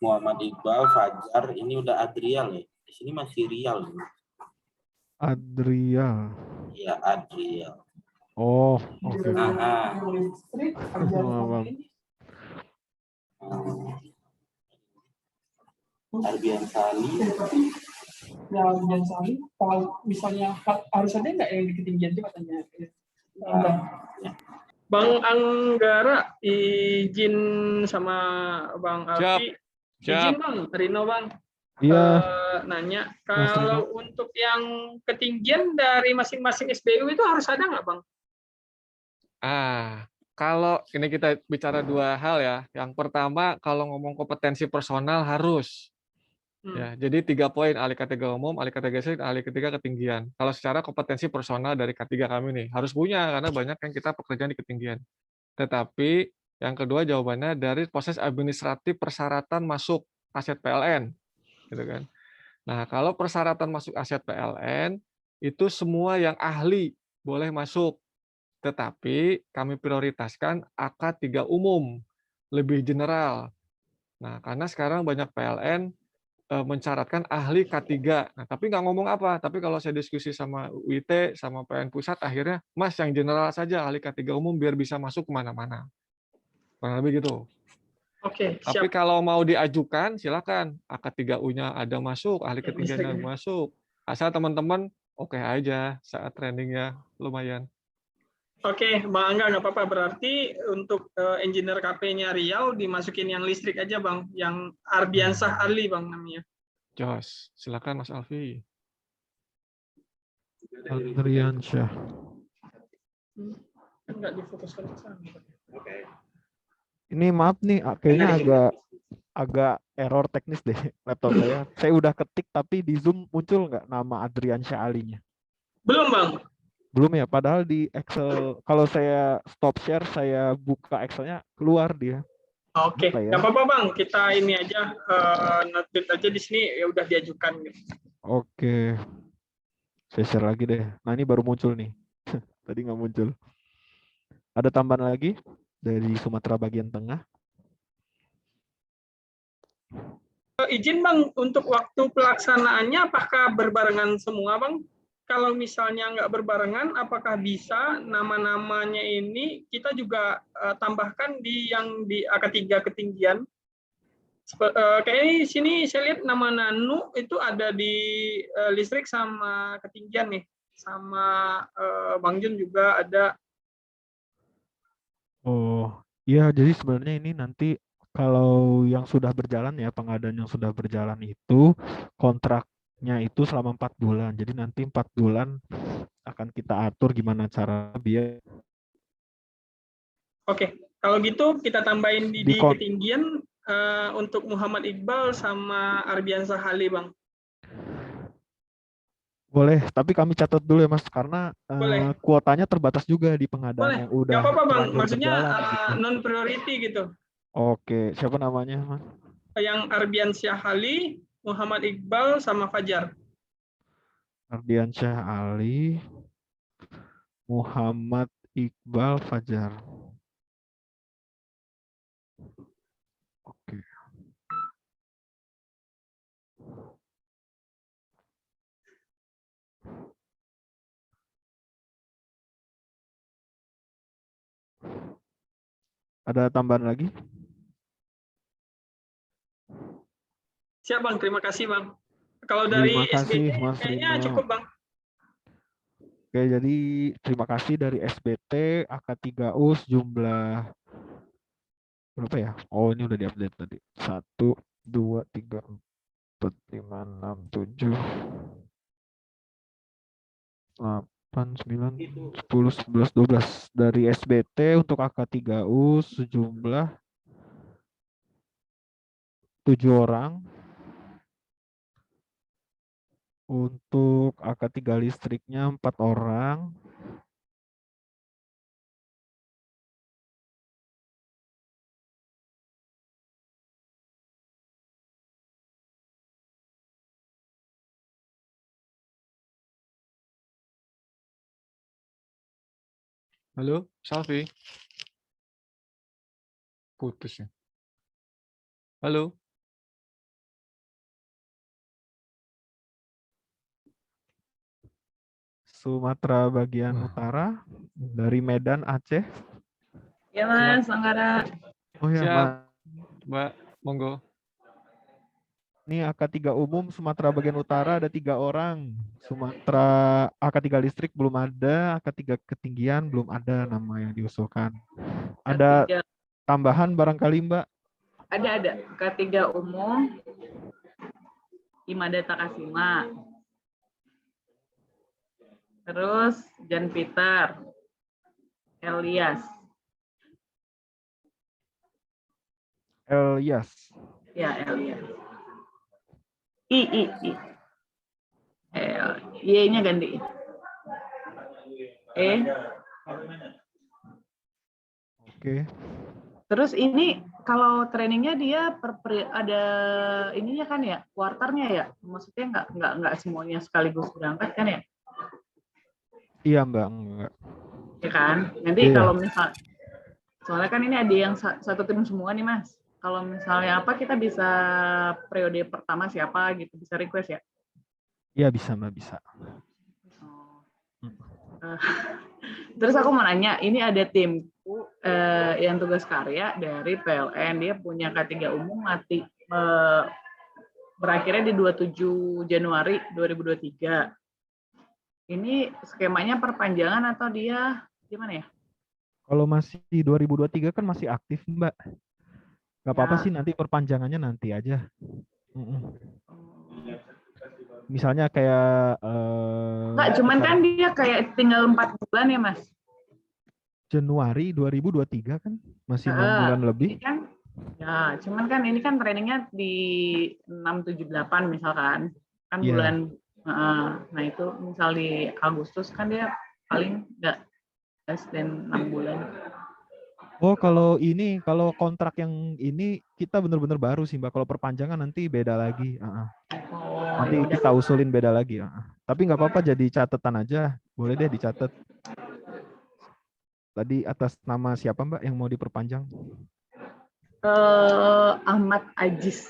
Muhammad Iqbal, Fajar, ini udah Adrial ya. Di sini masih Rial. Adrial. Iya, Adrial. Oh, oke. Arbian Sali. Ya, jangan saling. Kalau misalnya harus ada nggak yang di ketinggian itu katanya? Ya. Bang Anggara izin sama Bang Alfi. Izin Bang, Rino Bang. Iya. Nanya, Mas kalau Rino. untuk yang ketinggian dari masing-masing SBU itu harus ada nggak Bang? Kalau ini kita bicara dua hal ya. Yang pertama, kalau ngomong kompetensi personal harus. Ya, jadi 3 poin, ahli K3 umum, ahli K3 listrik, ahli K3 ketinggian. Kalau secara kompetensi personal dari K3 kami nih, harus punya, karena banyak yang kita pekerjaan di ketinggian. Tetapi yang kedua jawabannya dari proses administratif persyaratan masuk aset PLN. Gitu kan. Nah, kalau persyaratan masuk aset PLN, itu semua yang ahli boleh masuk. Tetapi kami prioritaskan AK3 umum, lebih general. Nah, karena sekarang banyak PLN mensyaratkan ahli K3. Nah, tapi nggak ngomong apa. Tapi kalau saya diskusi sama UIT, sama PN Pusat, akhirnya, Mas, yang general saja, ahli K3 umum, biar bisa masuk kemana-mana. Kurang lebih gitu. Oke, Tapi siap. kalau mau diajukan, silakan. AK3U-nya ada masuk, ahli ketiganya masuk. Asal teman-teman oke aja saat trainingnya lumayan. Oke, Bang Angga, nggak apa-apa. Berarti untuk engineer KP-nya Riau dimasukin yang listrik aja, Bang. Yang Ardiansah Ali, Bang, namanya. Jos, silakan Mas Alfi. Adriansyah. Nggak difokuskan ke sana. Oke. Ini maaf nih, kayaknya agak error teknis deh laptop saya. Saya udah ketik tapi di Zoom muncul nggak nama Adriansyah Ali-nya? Belum, Bang. Belum ya, padahal di Excel kalau saya stop share, saya buka Excel-nya keluar dia. Oke, Apa ya? nggak apa-apa Bang. Kita ini aja notit aja di sini ya udah diajukan. Gitu. Oke, saya share lagi deh. Nah ini baru muncul nih. Tadi nggak muncul. Ada tambahan lagi dari Sumatera bagian tengah? Izin Bang, untuk waktu pelaksanaannya apakah berbarengan semua Bang? Kalau misalnya nggak berbarengan, apakah bisa nama-namanya ini kita juga tambahkan di yang di AK3 ketinggian? Kayaknya di sini saya lihat nama Nanu itu ada di listrik sama ketinggian nih, sama Bang Jun juga ada. Oh, iya. Jadi sebenarnya ini nanti kalau yang sudah berjalan ya, pengadaan yang sudah berjalan itu kontraknya itu selama 4 bulan. Jadi nanti 4 bulan akan kita atur gimana cara biar. Oke, kalau gitu kita tambahin di ketinggian untuk Muhammad Iqbal sama Ardiansah Ali, Bang. Boleh, tapi kami catat dulu ya Mas, karena kuotanya terbatas juga di pengadaan yang udah nggak apa-apa Bang, terlanjur maksudnya berjalan gitu. non-priority gitu. Oke, siapa namanya Mas? Yang Ardiansyah Ali, Muhammad Iqbal, sama Fajar. Ardiansyah Ali, Muhammad Iqbal, Fajar. Oke. Ada tambahan lagi? Siap Bang, terima kasih Bang. Kalau dari SBT Mas kayaknya Rino. cukup Bang. Oke, jadi terima kasih dari SBT, AK3U sejumlah berapa ya? Oh, ini udah diupdate tadi. 1, 2, 3, 4, 5, 6, 7, 8, 9, 10, 11, 12. Dari SBT untuk AK3U sejumlah 7 orang. Untuk AK3 listriknya 4 orang. Halo, Salvi. Putus ya. Halo. Sumatera bagian utara, dari Medan, Aceh. Ya Mas, Anggara. Oh ya, Siap, Mbak. Monggo. Ini AK3 umum Sumatera bagian utara ada 3 orang. Sumatera AK3 listrik belum ada, AK3 ketinggian belum ada nama yang diusulkan. Ada K3 tambahan barangkali Mbak? ada K3 umum Imada Takasima. Terus Jan Peter, Elias. Elias. Ya, Elias. I. Y-nya ganti. Oke. Terus ini kalau trainingnya dia ada ininya kan ya, kuarternya ya, maksudnya nggak semuanya sekaligus berangkat kan ya? Iya Mbak, enggak. Ya kan, nanti Iya. kalau soalnya kan ini ada yang satu tim semua nih Mas. Kalau misalnya apa kita bisa periode pertama siapa gitu, bisa request ya? Iya bisa Mbak, bisa. Terus aku mau nanya, ini ada timku yang tugas karya dari PLN, dia punya K3 umum mati berakhirnya di 27 Januari 2023. Ini skemanya perpanjangan atau dia gimana ya? Kalau masih 2023 kan masih aktif Mbak. Nggak apa-apa Ya. sih, nanti perpanjangannya nanti aja. Misalnya kayak Enggak, cuman kan dia kayak tinggal 4 bulan ya Mas. Januari 2023 kan masih 6 bulan lebih. Kan, ya, cuman kan ini kan trainingnya di 6-7-8 misalkan. Kan Iya. bulan, nah itu misal di Agustus kan dia paling enggak less than 6 bulan. Oh, kalau kontrak yang ini kita benar-benar baru sih Mbak. Kalau perpanjangan nanti beda lagi. Nanti kita usulin beda lagi. Tapi nggak apa-apa, jadi catatan aja. Boleh deh dicatat. Tadi atas nama siapa Mbak yang mau diperpanjang? Ahmad Ajis.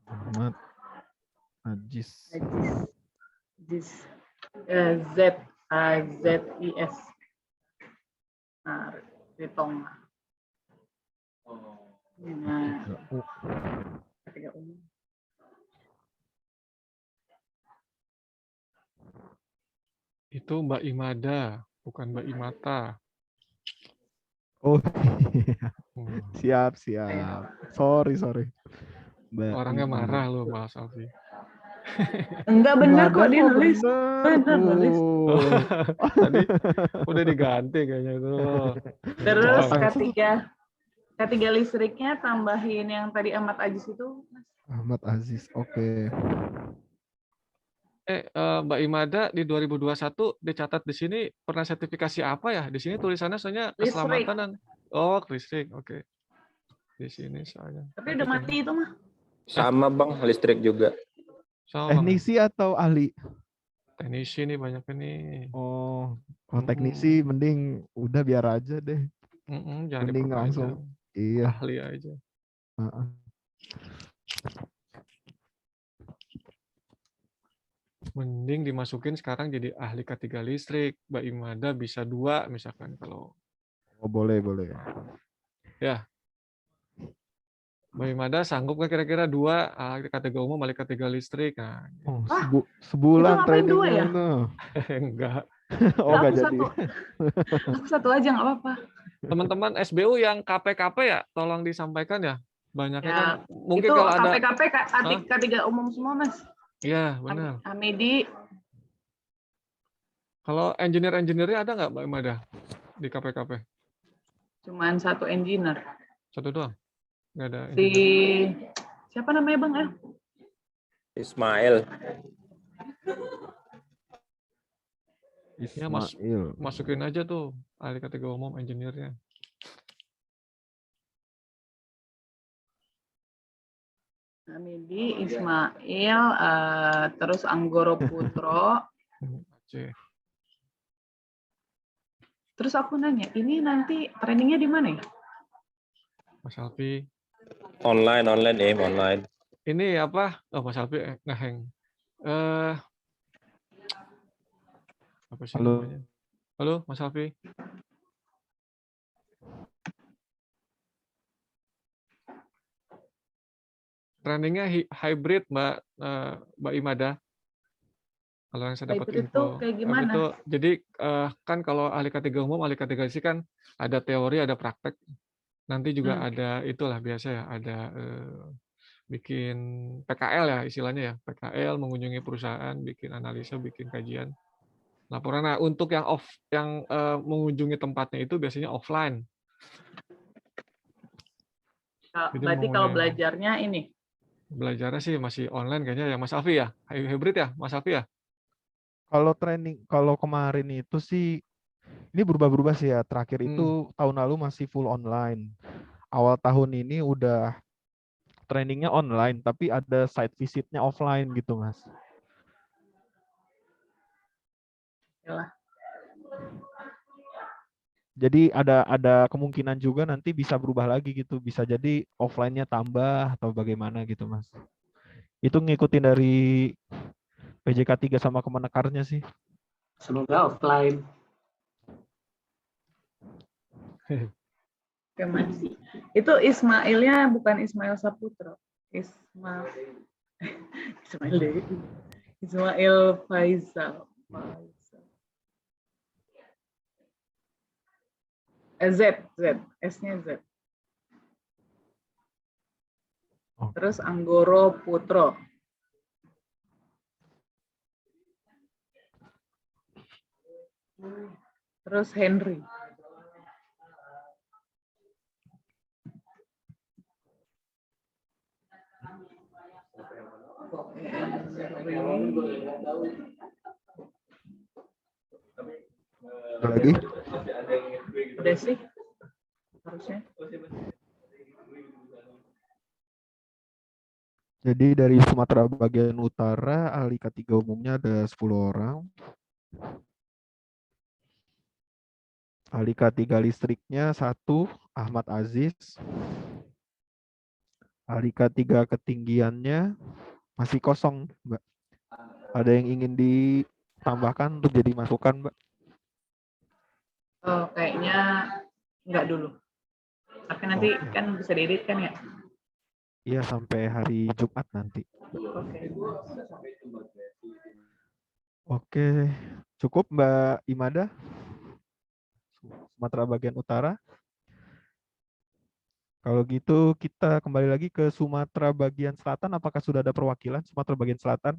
Ahmad Ajis. Z-A-Z-I-S. Nah, Ritong. Nah, K3 umum. Itu Mbak Imada, bukan Mbak Imata. Oh iya. Siap. Sorry. Mbak Orangnya marah loh Mas Alfi. Enggak benar kok dia nulis. Bener nulis. Tadi udah diganti kayaknya itu. Terus K3 listriknya tambahin yang tadi Ahmad Ajis itu, Mas. Ahmad Aziz, oke. Mbak Imada di 2021 dicatat di sini pernah sertifikasi apa ya? Di sini tulisannya soalnya keselamatan dan listrik. Oke. Di sini soalnya. Tapi udah mati itu mah. Sama Bang, listrik juga. Teknisi atau ahli? Teknisi nih banyak nih. Oh, kalau teknisi mending udah biar aja deh. Jangan mending langsung. Iya. Ahli aja. Mending dimasukin sekarang jadi ahli K3 listrik. Mbak Imada bisa 2 misalkan kalau. Oh, boleh. Ya. Mbak Imada sanggup nggak kira-kira 2 ahli K3 umum, ahli K3 listrik? Nah, sebulan training trainingnya. Ya? Enggak. Enggak jadi. Aku satu aja nggak apa-apa. Teman-teman SBU yang KP-KP ya, tolong disampaikan ya. Banyaknya Ya, kan mungkin itu kalau ada KP-KP K3 umum semua, Mas. Iya, benar. Amedi. Kalau engineer-engineernya ada nggak Mbak Imada di KP-KP? Cuman 1 engineer. 1 doang? Nggak ada Siapa namanya Bang? Ismail. Ya, masukin aja tuh ahli K3 umum engineer-nya. Amedi, Ismail, terus Anggoro Putro. Terus aku nanya, ini nanti trainingnya di mana ya? Mas Alfi. Online. Ini apa? Oh, Mas Alfi ngeheng. Apa sih namanya? Halo, Mas Alfi. trainingnya hybrid, Mbak Imada. Kalau yang saya dapat Hybrid itu info. kayak gimana? Itu, jadi kan kalau ahli K3 umum, ahli K3 listrik kan ada teori, ada praktek. Nanti juga ada itulah biasa ya, ada bikin PKL ya istilahnya ya, PKL, mengunjungi perusahaan, bikin analisa, bikin kajian, laporan. Nah, untuk yang mengunjungi tempatnya itu biasanya offline. Berarti kalau belajarnya ini? Belajarnya sih masih online kayaknya ya, Mas Alfi ya, hybrid ya, Mas Alfi ya. Kalau kemarin itu sih ini berubah-berubah sih ya. Terakhir itu tahun lalu masih full online. Awal tahun ini udah trainingnya online, tapi ada site visitnya offline gitu, Mas. Yalah. Jadi ada kemungkinan juga nanti bisa berubah lagi gitu. Bisa jadi offline-nya tambah atau bagaimana gitu, Mas. Itu ngikutin dari PJK 3 sama Kemenakernya sih. Semoga offline. Oke, Mas. Itu Ismailnya bukan Ismail Saputro. Ismail Faisal. Z, S-nya Z. Terus Anggoro Putro. Terus Henry. Ada lagi? Udah sih, harusnya. Jadi dari Sumatera bagian utara, ahli K3 umumnya ada 10 orang. Ahli K3 listriknya 1, Ahmad Aziz. Ahli K3 ketinggiannya masih kosong, Mbak. Ada yang ingin ditambahkan untuk jadi masukan, Mbak? Oh, kayaknya enggak dulu. Tapi nanti kan bisa diedit kan ya? Iya, sampai hari Jumat nanti. Oke, cukup Mbak Imada, Sumatera bagian utara. Kalau gitu kita kembali lagi ke Sumatera bagian selatan. Apakah sudah ada perwakilan Sumatera bagian selatan?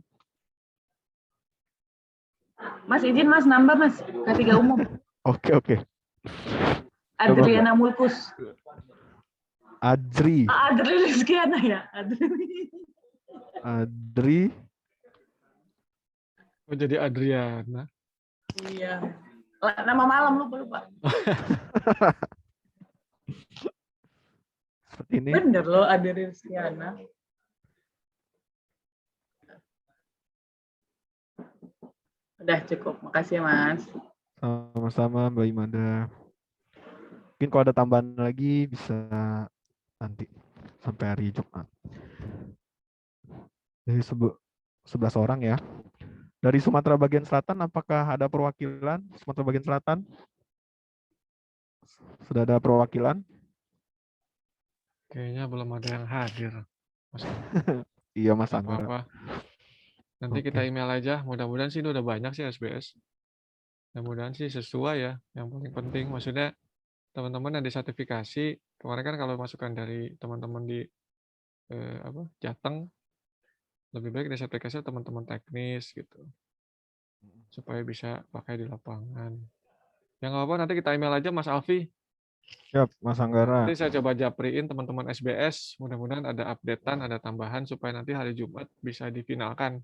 Mas izin Mas nambah Mas, K3 umum. Oke. Adriana Mulkus. Adri Rizkiana ya? Adri. Oh, jadi Adriana. Iya. Nama malam lupa. Seperti ini. Bener loh, Adri Rizkiana. Udah cukup, makasih Mas. Sama-sama Mbak Imada. Mungkin kalau ada tambahan lagi bisa nanti sampai hari Jumat. Dari 11 orang ya. Dari Sumatera bagian selatan, apakah ada perwakilan Sumatera bagian selatan? Sudah ada perwakilan? Kayaknya belum ada yang hadir. Iya Mas Anggara. Apa-apa. Nanti kita email aja. Mudah-mudahan sih ini udah banyak sih SBS. Mudah-mudahan sih sesuai ya. Yang paling penting maksudnya teman-teman yang disertifikasi. Kemarin kan kalau masukan dari teman-teman di Jateng, lebih baik disertifikasi teman-teman teknis gitu. Supaya bisa pakai di lapangan. Yang nggak apa nanti kita email aja Mas Alfi. Siap, Mas Anggara. Nanti saya coba japriin teman-teman SBS. Mudah-mudahan ada updatean, ada tambahan supaya nanti hari Jumat bisa difinalkan.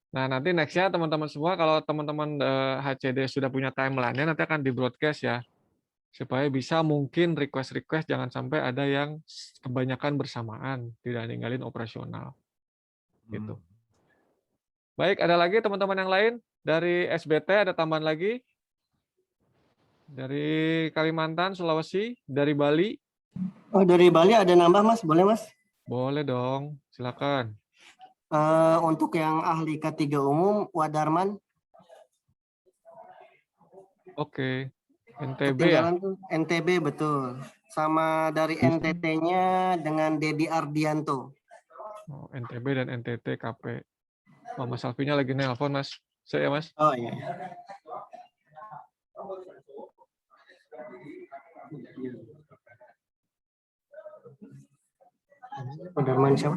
Nah, nanti next-nya teman-teman semua, kalau teman-teman HCD sudah punya timeline-nya, nanti akan di-broadcast ya. Supaya bisa mungkin request-request, jangan sampai ada yang kebanyakan bersamaan, tidak ninggalin operasional. Gitu. Baik, ada lagi teman-teman yang lain? Dari SBT ada tambahan lagi? Dari Kalimantan, Sulawesi, dari Bali? Oh, dari Bali ada nambah Mas, boleh Mas? Boleh dong, silakan. Untuk yang ahli K3 umum, Wadarman. Oke, NTB Ketinggalan ya? tuh NTB betul. Sama dari NTT-nya dengan Dedi Ardianto. Oh, NTB dan NTT KP. Oh, Mas Alfinya lagi nelpon, Mas. Saya, Mas. Oh iya. Wadarman siapa?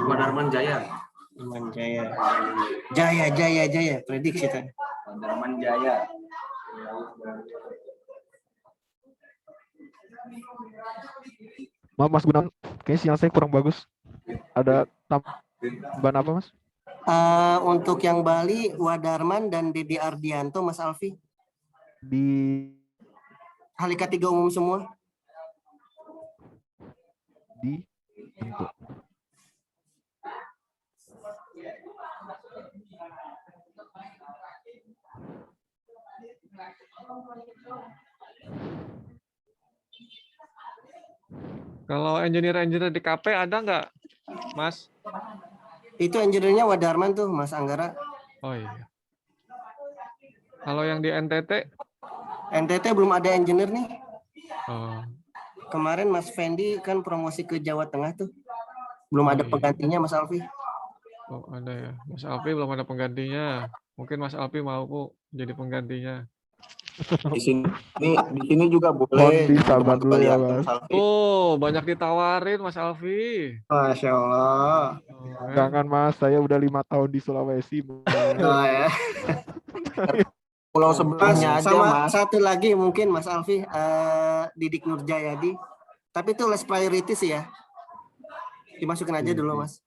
Wadarman Jaya. Wadarman Jaya. Jaya. Prediksi tadi. Wadarman Jaya. Maaf Mas Gunawan, kayaknya sinyal saya kurang bagus. Ada tambahan apa Mas? Untuk yang Bali, Wadarman dan Didi Ardianto, Mas Alfi. Di Halika 3 umum semua. di bentuk. Kalau engineer di KP ada nggak, Mas? Itu engineer-nya Wadarman tuh, Mas Anggara. Oh iya. Kalau yang di NTT? NTT belum ada engineer nih. Oh. Kemarin Mas Fendi kan promosi ke Jawa Tengah tuh. Belum ada penggantinya, Mas Alfi. Oh, ada ya. Mas Alfi belum ada penggantinya. Mungkin Mas Alfi mau kok jadi penggantinya. Di sini juga boleh. Sabar dulu ya, Mas. Oh, banyak ditawarin Mas Alfi. Masya Allah. Jangan Mas, saya udah 5 tahun di Sulawesi. Oh, ya. Pulau sebelahnya aja, sama Mas. satu lagi mungkin Mas Alfi, Didik Nurjayadi. Tapi itu less priority sih ya. Dimasukin aja dulu, Mas.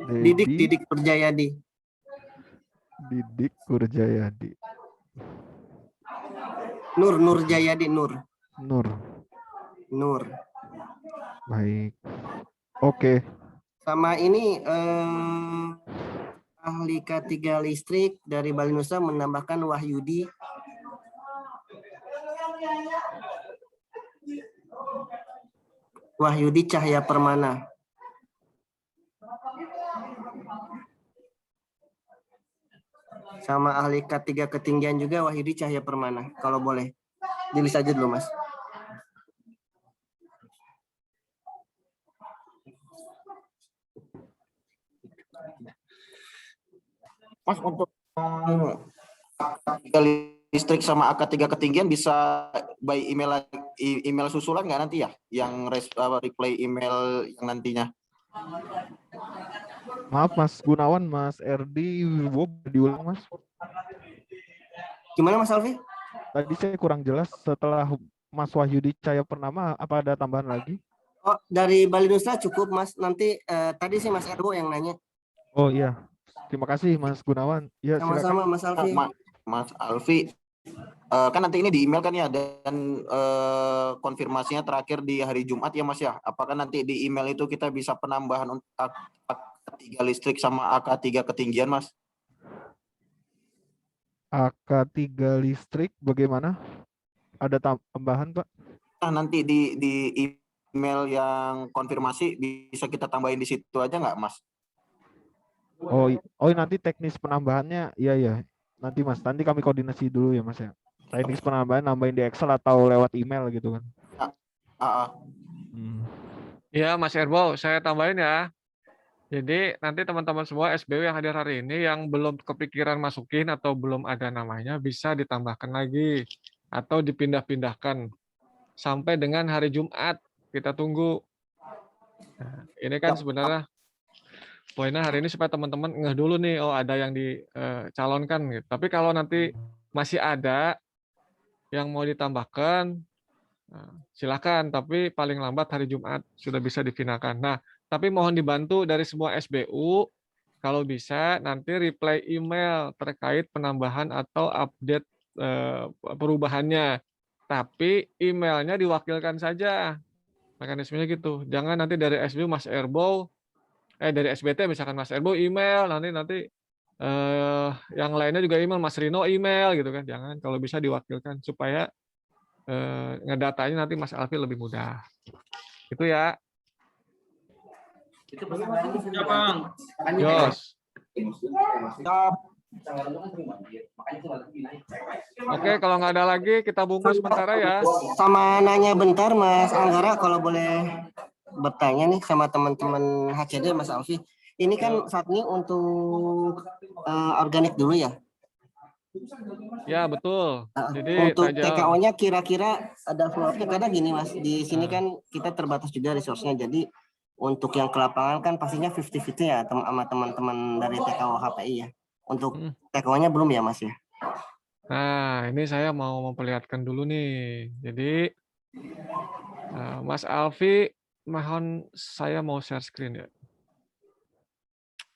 Didik Nurjayadi. Didik Nurjayadi. Nurjayadi, Nur. Baik. Oke. Sama ini ahli K3 listrik dari Bali Nusa menambahkan Wahyudi. Wahyudi Cahya Permana. Sama ahli K3 ketinggian juga Wahyudi Cahya Permana. Kalau boleh. Tulis aja dulu, Mas. Mas, untuk listrik sama AK3 ketinggian bisa by email susulan nggak nanti ya? Yang reply email yang nantinya. Maaf Mas Gunawan, Mas RD, diulang Mas. Gimana Mas Alfi? Tadi saya kurang jelas, setelah Mas Wahyudi Cahya Purnama, apa ada tambahan lagi? Oh, dari Bali Nusa cukup Mas. Nanti tadi sih Mas Erwo yang nanya. Oh iya, terima kasih Mas Gunawan. Ya, sama-sama silakan. Mas Alfi. Mas Alfi, kan nanti ini di email kan ya, dan konfirmasinya terakhir di hari Jumat ya Mas ya. Apakah nanti di email itu kita bisa penambahan untuk AK3 listrik sama AK3 ketinggian Mas? AK3 listrik bagaimana? Ada tambahan Pak? Nah, nanti di email yang konfirmasi bisa kita tambahin di situ aja nggak Mas? Oh nanti teknis penambahannya, iya. Nanti Mas, nanti kami koordinasi dulu ya Mas ya. Teknis penambahan nambahin di Excel atau lewat email gitu kan? Ya Mas Erbo, saya tambahin ya. Jadi nanti teman-teman semua SBW yang hadir hari ini yang belum kepikiran masukin atau belum ada namanya bisa ditambahkan lagi atau dipindah-pindahkan sampai dengan hari Jumat. Kita tunggu. Nah, ini kan sebenarnya poinnya hari ini supaya teman-teman ngeh dulu nih, oh ada yang dicalonkan gitu. Tapi kalau nanti masih ada yang mau ditambahkan, silakan. Tapi paling lambat hari Jumat sudah bisa difinalkan. Nah, tapi mohon dibantu dari semua SBU, kalau bisa nanti reply email terkait penambahan atau update perubahannya. Tapi emailnya diwakilkan saja. Mekanismenya gitu. Jangan nanti dari SBU Mas Erbo, dari SBT misalkan Mas Erbo email, nanti yang lainnya juga email, Mas Rino email gitu kan. Jangan, kalau bisa diwakilkan supaya ngedatanya nanti Mas Alfi lebih mudah. Itu ya. Itu ya, Bang. Jos. Oke, kalau nggak ada lagi kita bungkus sementara ya. Sama nanya bentar Mas Anggara, kalau boleh bertanya nih sama teman-teman HCD Mas Alfi. Ini kan saat ini untuk organik dulu ya. Ya, betul. Jadi Untuk Tajal. TKO-nya kira-kira ada follow-up-nya karena gini Mas, di sini kan kita terbatas juga resource-nya. Jadi untuk yang ke lapangan kan pastinya 50-50 ya sama teman-teman dari TKO HPI ya. Untuk TKO-nya belum ya Mas ya. Nah, ini saya mau memperlihatkan dulu nih. Jadi Mas Alfi, mohon saya mau share screen ya.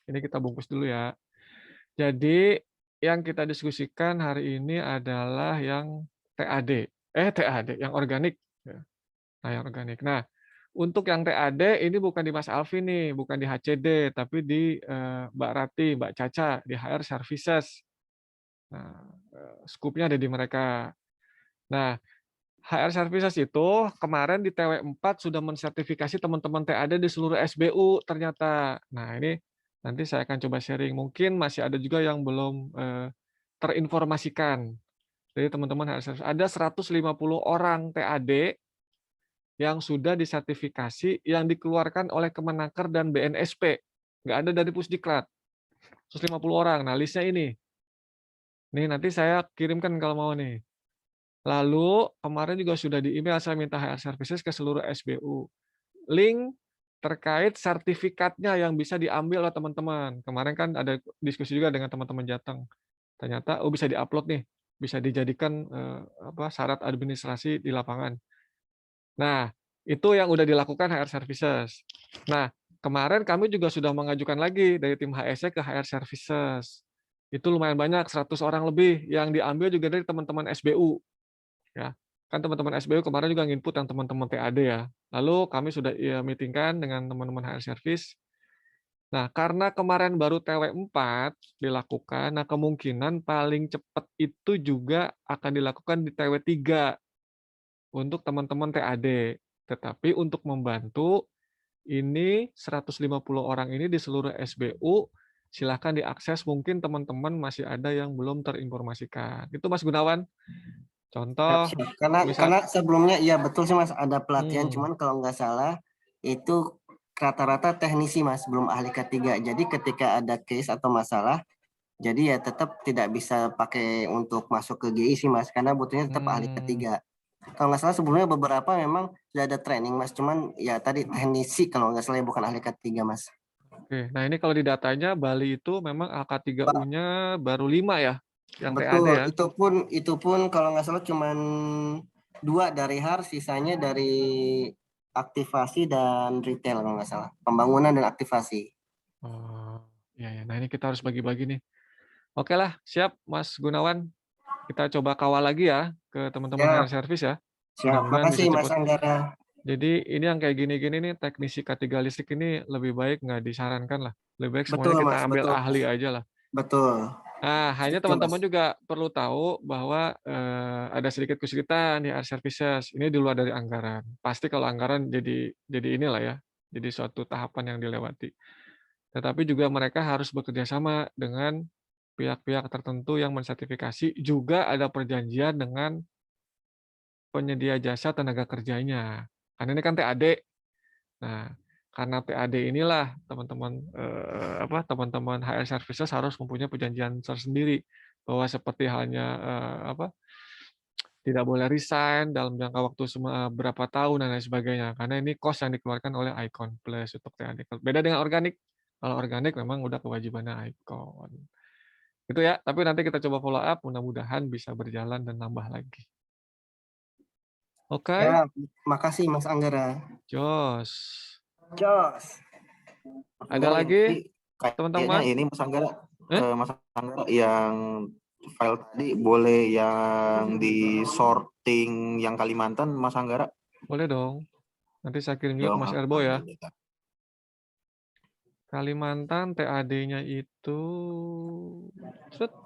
Ini kita bungkus dulu ya. Jadi yang kita diskusikan hari ini adalah yang TAD. Yang organik. Nah, yang organik. Nah, untuk yang TAD ini bukan di Mas Alfi nih, bukan di HCD, tapi di Mbak Rati, Mbak Caca, di HR Services. Nah, skupnya ada di mereka. Nah, HR Services itu kemarin di TW4 sudah mensertifikasi teman-teman TAD di seluruh SBU ternyata. Nah, ini nanti saya akan coba sharing. Mungkin masih ada juga yang belum terinformasikan. Jadi teman-teman HR Services, ada 150 orang TAD yang sudah disertifikasi yang dikeluarkan oleh Kemenaker dan BNSP. Nggak ada dari Pusdiklat. 150 orang. Nah, listnya ini. Nih, nanti saya kirimkan kalau mau nih. Lalu kemarin juga sudah di email saya minta HR Services ke seluruh SBU. Link terkait sertifikatnya yang bisa diambil oleh teman-teman. Kemarin kan ada diskusi juga dengan teman-teman Jateng. Ternyata bisa diupload nih, bisa dijadikan syarat administrasi di lapangan. Nah, itu yang udah dilakukan HR Services. Nah, kemarin kami juga sudah mengajukan lagi dari tim HSE ke HR Services. Itu lumayan banyak, 100 orang lebih yang diambil juga dari teman-teman SBU. Ya, kan teman-teman SBU kemarin juga nginput yang teman-teman TAD ya. Lalu kami sudah meetingkan dengan teman-teman HR Service. Nah, karena kemarin baru TW4 dilakukan, nah kemungkinan paling cepat itu juga akan dilakukan di TW3 untuk teman-teman TAD. Tetapi untuk membantu ini 150 orang ini di seluruh SBU, silahkan diakses, mungkin teman-teman masih ada yang belum terinformasikan. Itu Mas Gunawan. Contoh, karena sebelumnya iya betul sih Mas ada pelatihan, cuman kalau nggak salah itu rata-rata teknisi Mas, belum ahli K3. Jadi ketika ada case atau masalah, jadi ya tetap tidak bisa pakai untuk masuk ke GI sih Mas, karena butuhnya tetap ahli K3. Kalau nggak salah sebelumnya beberapa memang sudah ada training Mas, cuman ya tadi teknisi kalau nggak salah bukan ahli K3 Mas. Oke, nah ini kalau di datanya Bali itu memang AK3U-nya baru 5 ya? Yang betul, TAD ya? itu pun kalau nggak salah cuman 2 dari HAR, sisanya dari aktivasi dan retail kalau nggak salah. Pembangunan dan aktivasi. Oh, ya. Nah ini kita harus bagi-bagi nih. Oke lah, siap Mas Gunawan. Kita coba kawal lagi ya ke teman-teman HR Service ya. Siap, makasih Mas Anggara. Jadi ini yang kayak gini-gini nih, teknisi K3 listrik ini lebih baik nggak disarankan lah. Lebih baik semuanya kita ambil ahli aja lah. Betul. Nah, hanya teman-teman juga perlu tahu bahwa ada sedikit kesulitan di HR Services. Ini di luar dari anggaran. Pasti kalau anggaran jadi inilah ya, jadi suatu tahapan yang dilewati. Tetapi juga mereka harus bekerja sama dengan pihak-pihak tertentu yang mensertifikasi. Juga ada perjanjian dengan penyedia jasa tenaga kerjanya. Karena ini kan TAD. Nah, karena TAD inilah teman-teman HR Services harus mempunyai perjanjian tersendiri bahwa seperti halnya tidak boleh resign dalam jangka waktu berapa tahun dan lain sebagainya, karena ini cost yang dikeluarkan oleh Icon Plus untuk TAD. Beda dengan organik. Kalau organik memang udah kewajibannya Icon. Itu ya, tapi nanti kita coba follow up, mudah-mudahan bisa berjalan dan nambah lagi. Oke. Ya, makasih Mas Anggara. Jos. Ada lagi teman-teman? Ini Mas Anggara, yang file tadi boleh yang di sorting yang Kalimantan Mas Anggara? Boleh dong. Nanti saya kirim juga ke Mas Erbo ya. Kalimantan TAD-nya itu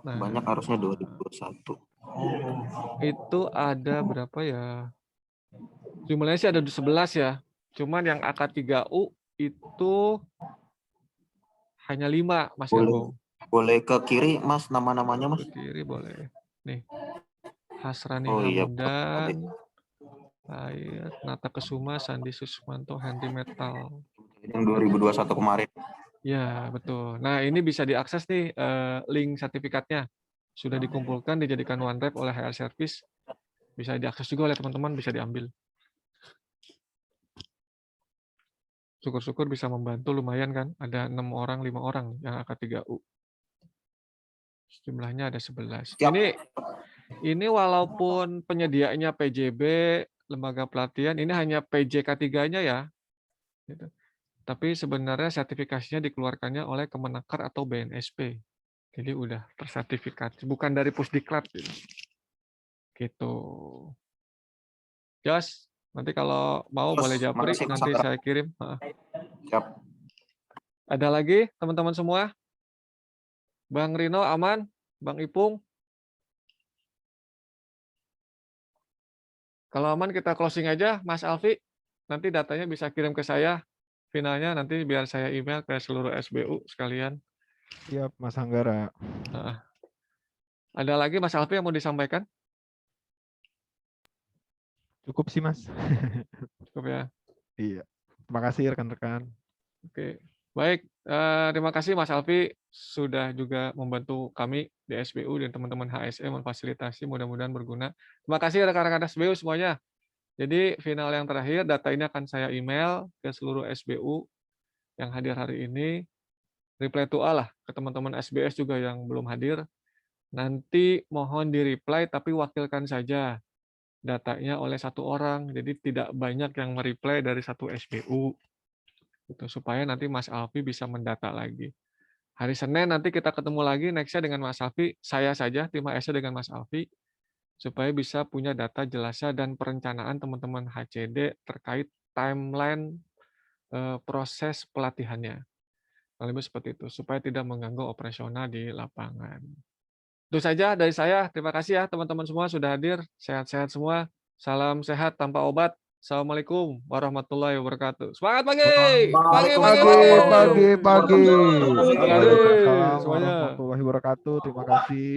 banyak, harusnya 2021. Itu ada berapa ya? Jumlahnya sih ada 11 ya. Cuman yang AK3U itu hanya 5, Mas Erbo. Boleh ke kiri Mas, nama-namanya Mas? Ke kiri boleh. Nih. Hasrani Hamdan, Nata Kesuma, Sandi Susmanto, Henry Metal. Yang 2021 kemarin. Ya, betul. Nah, ini bisa diakses nih link sertifikatnya. Sudah dikumpulkan, dijadikan OneDrive oleh HR Service. Bisa diakses juga oleh teman-teman, bisa diambil. Syukur-syukur bisa membantu lumayan kan. Ada 6 orang, 5 orang yang AK3U. Jumlahnya ada 11. Ini walaupun penyediaannya PJB, lembaga pelatihan, ini hanya PJK3-nya ya. Gitu. Tapi sebenarnya sertifikasinya dikeluarkannya oleh Kemenaker atau BNSP. Jadi udah tersertifikasi, bukan dari Pusdiklat. Gitu. Jos, nanti kalau mau boleh japri, makasih, Mas nanti Anggara. saya kirim. Siap. Ada lagi teman-teman semua? Bang Rino aman? Bang Ipung? Kalau aman kita closing aja, Mas Alfi. Nanti datanya bisa kirim ke saya. Finalnya nanti biar saya email ke seluruh SBU sekalian. Siap, Mas Anggara. Ada lagi Mas Alfi yang mau disampaikan? Cukup sih, Mas. Cukup ya. Iya. Terima kasih rekan-rekan. Oke. Baik, terima kasih Mas Alfi sudah juga membantu kami di SBU dan teman-teman HSE memfasilitasi, mudah-mudahan berguna. Terima kasih rekan-rekan SBU semuanya. Jadi final yang terakhir, data ini akan saya email ke seluruh SBU yang hadir hari ini. Reply to all lah ke teman-teman SBS juga yang belum hadir. Nanti mohon di-reply tapi wakilkan saja datanya oleh satu orang. Jadi tidak banyak yang mereply dari satu SBU. Gitu, supaya nanti Mas Alfi bisa mendata lagi. Hari Senin nanti kita ketemu lagi nextnya dengan Mas Alfi, saya saja tim HSE dengan Mas Alfi, supaya bisa punya data jelasnya dan perencanaan teman-teman HCD terkait timeline proses pelatihannya. Lebih seperti itu, supaya tidak mengganggu operasional di lapangan. Itu saja dari saya. Terima kasih ya teman-teman semua sudah hadir. Sehat-sehat semua. Salam sehat tanpa obat. Assalamualaikum warahmatullahi wabarakatuh. Semangat pagi! Pagi. Waalaikumsalam Semuanya. warahmatullahi wabarakatuh. Terima kasih.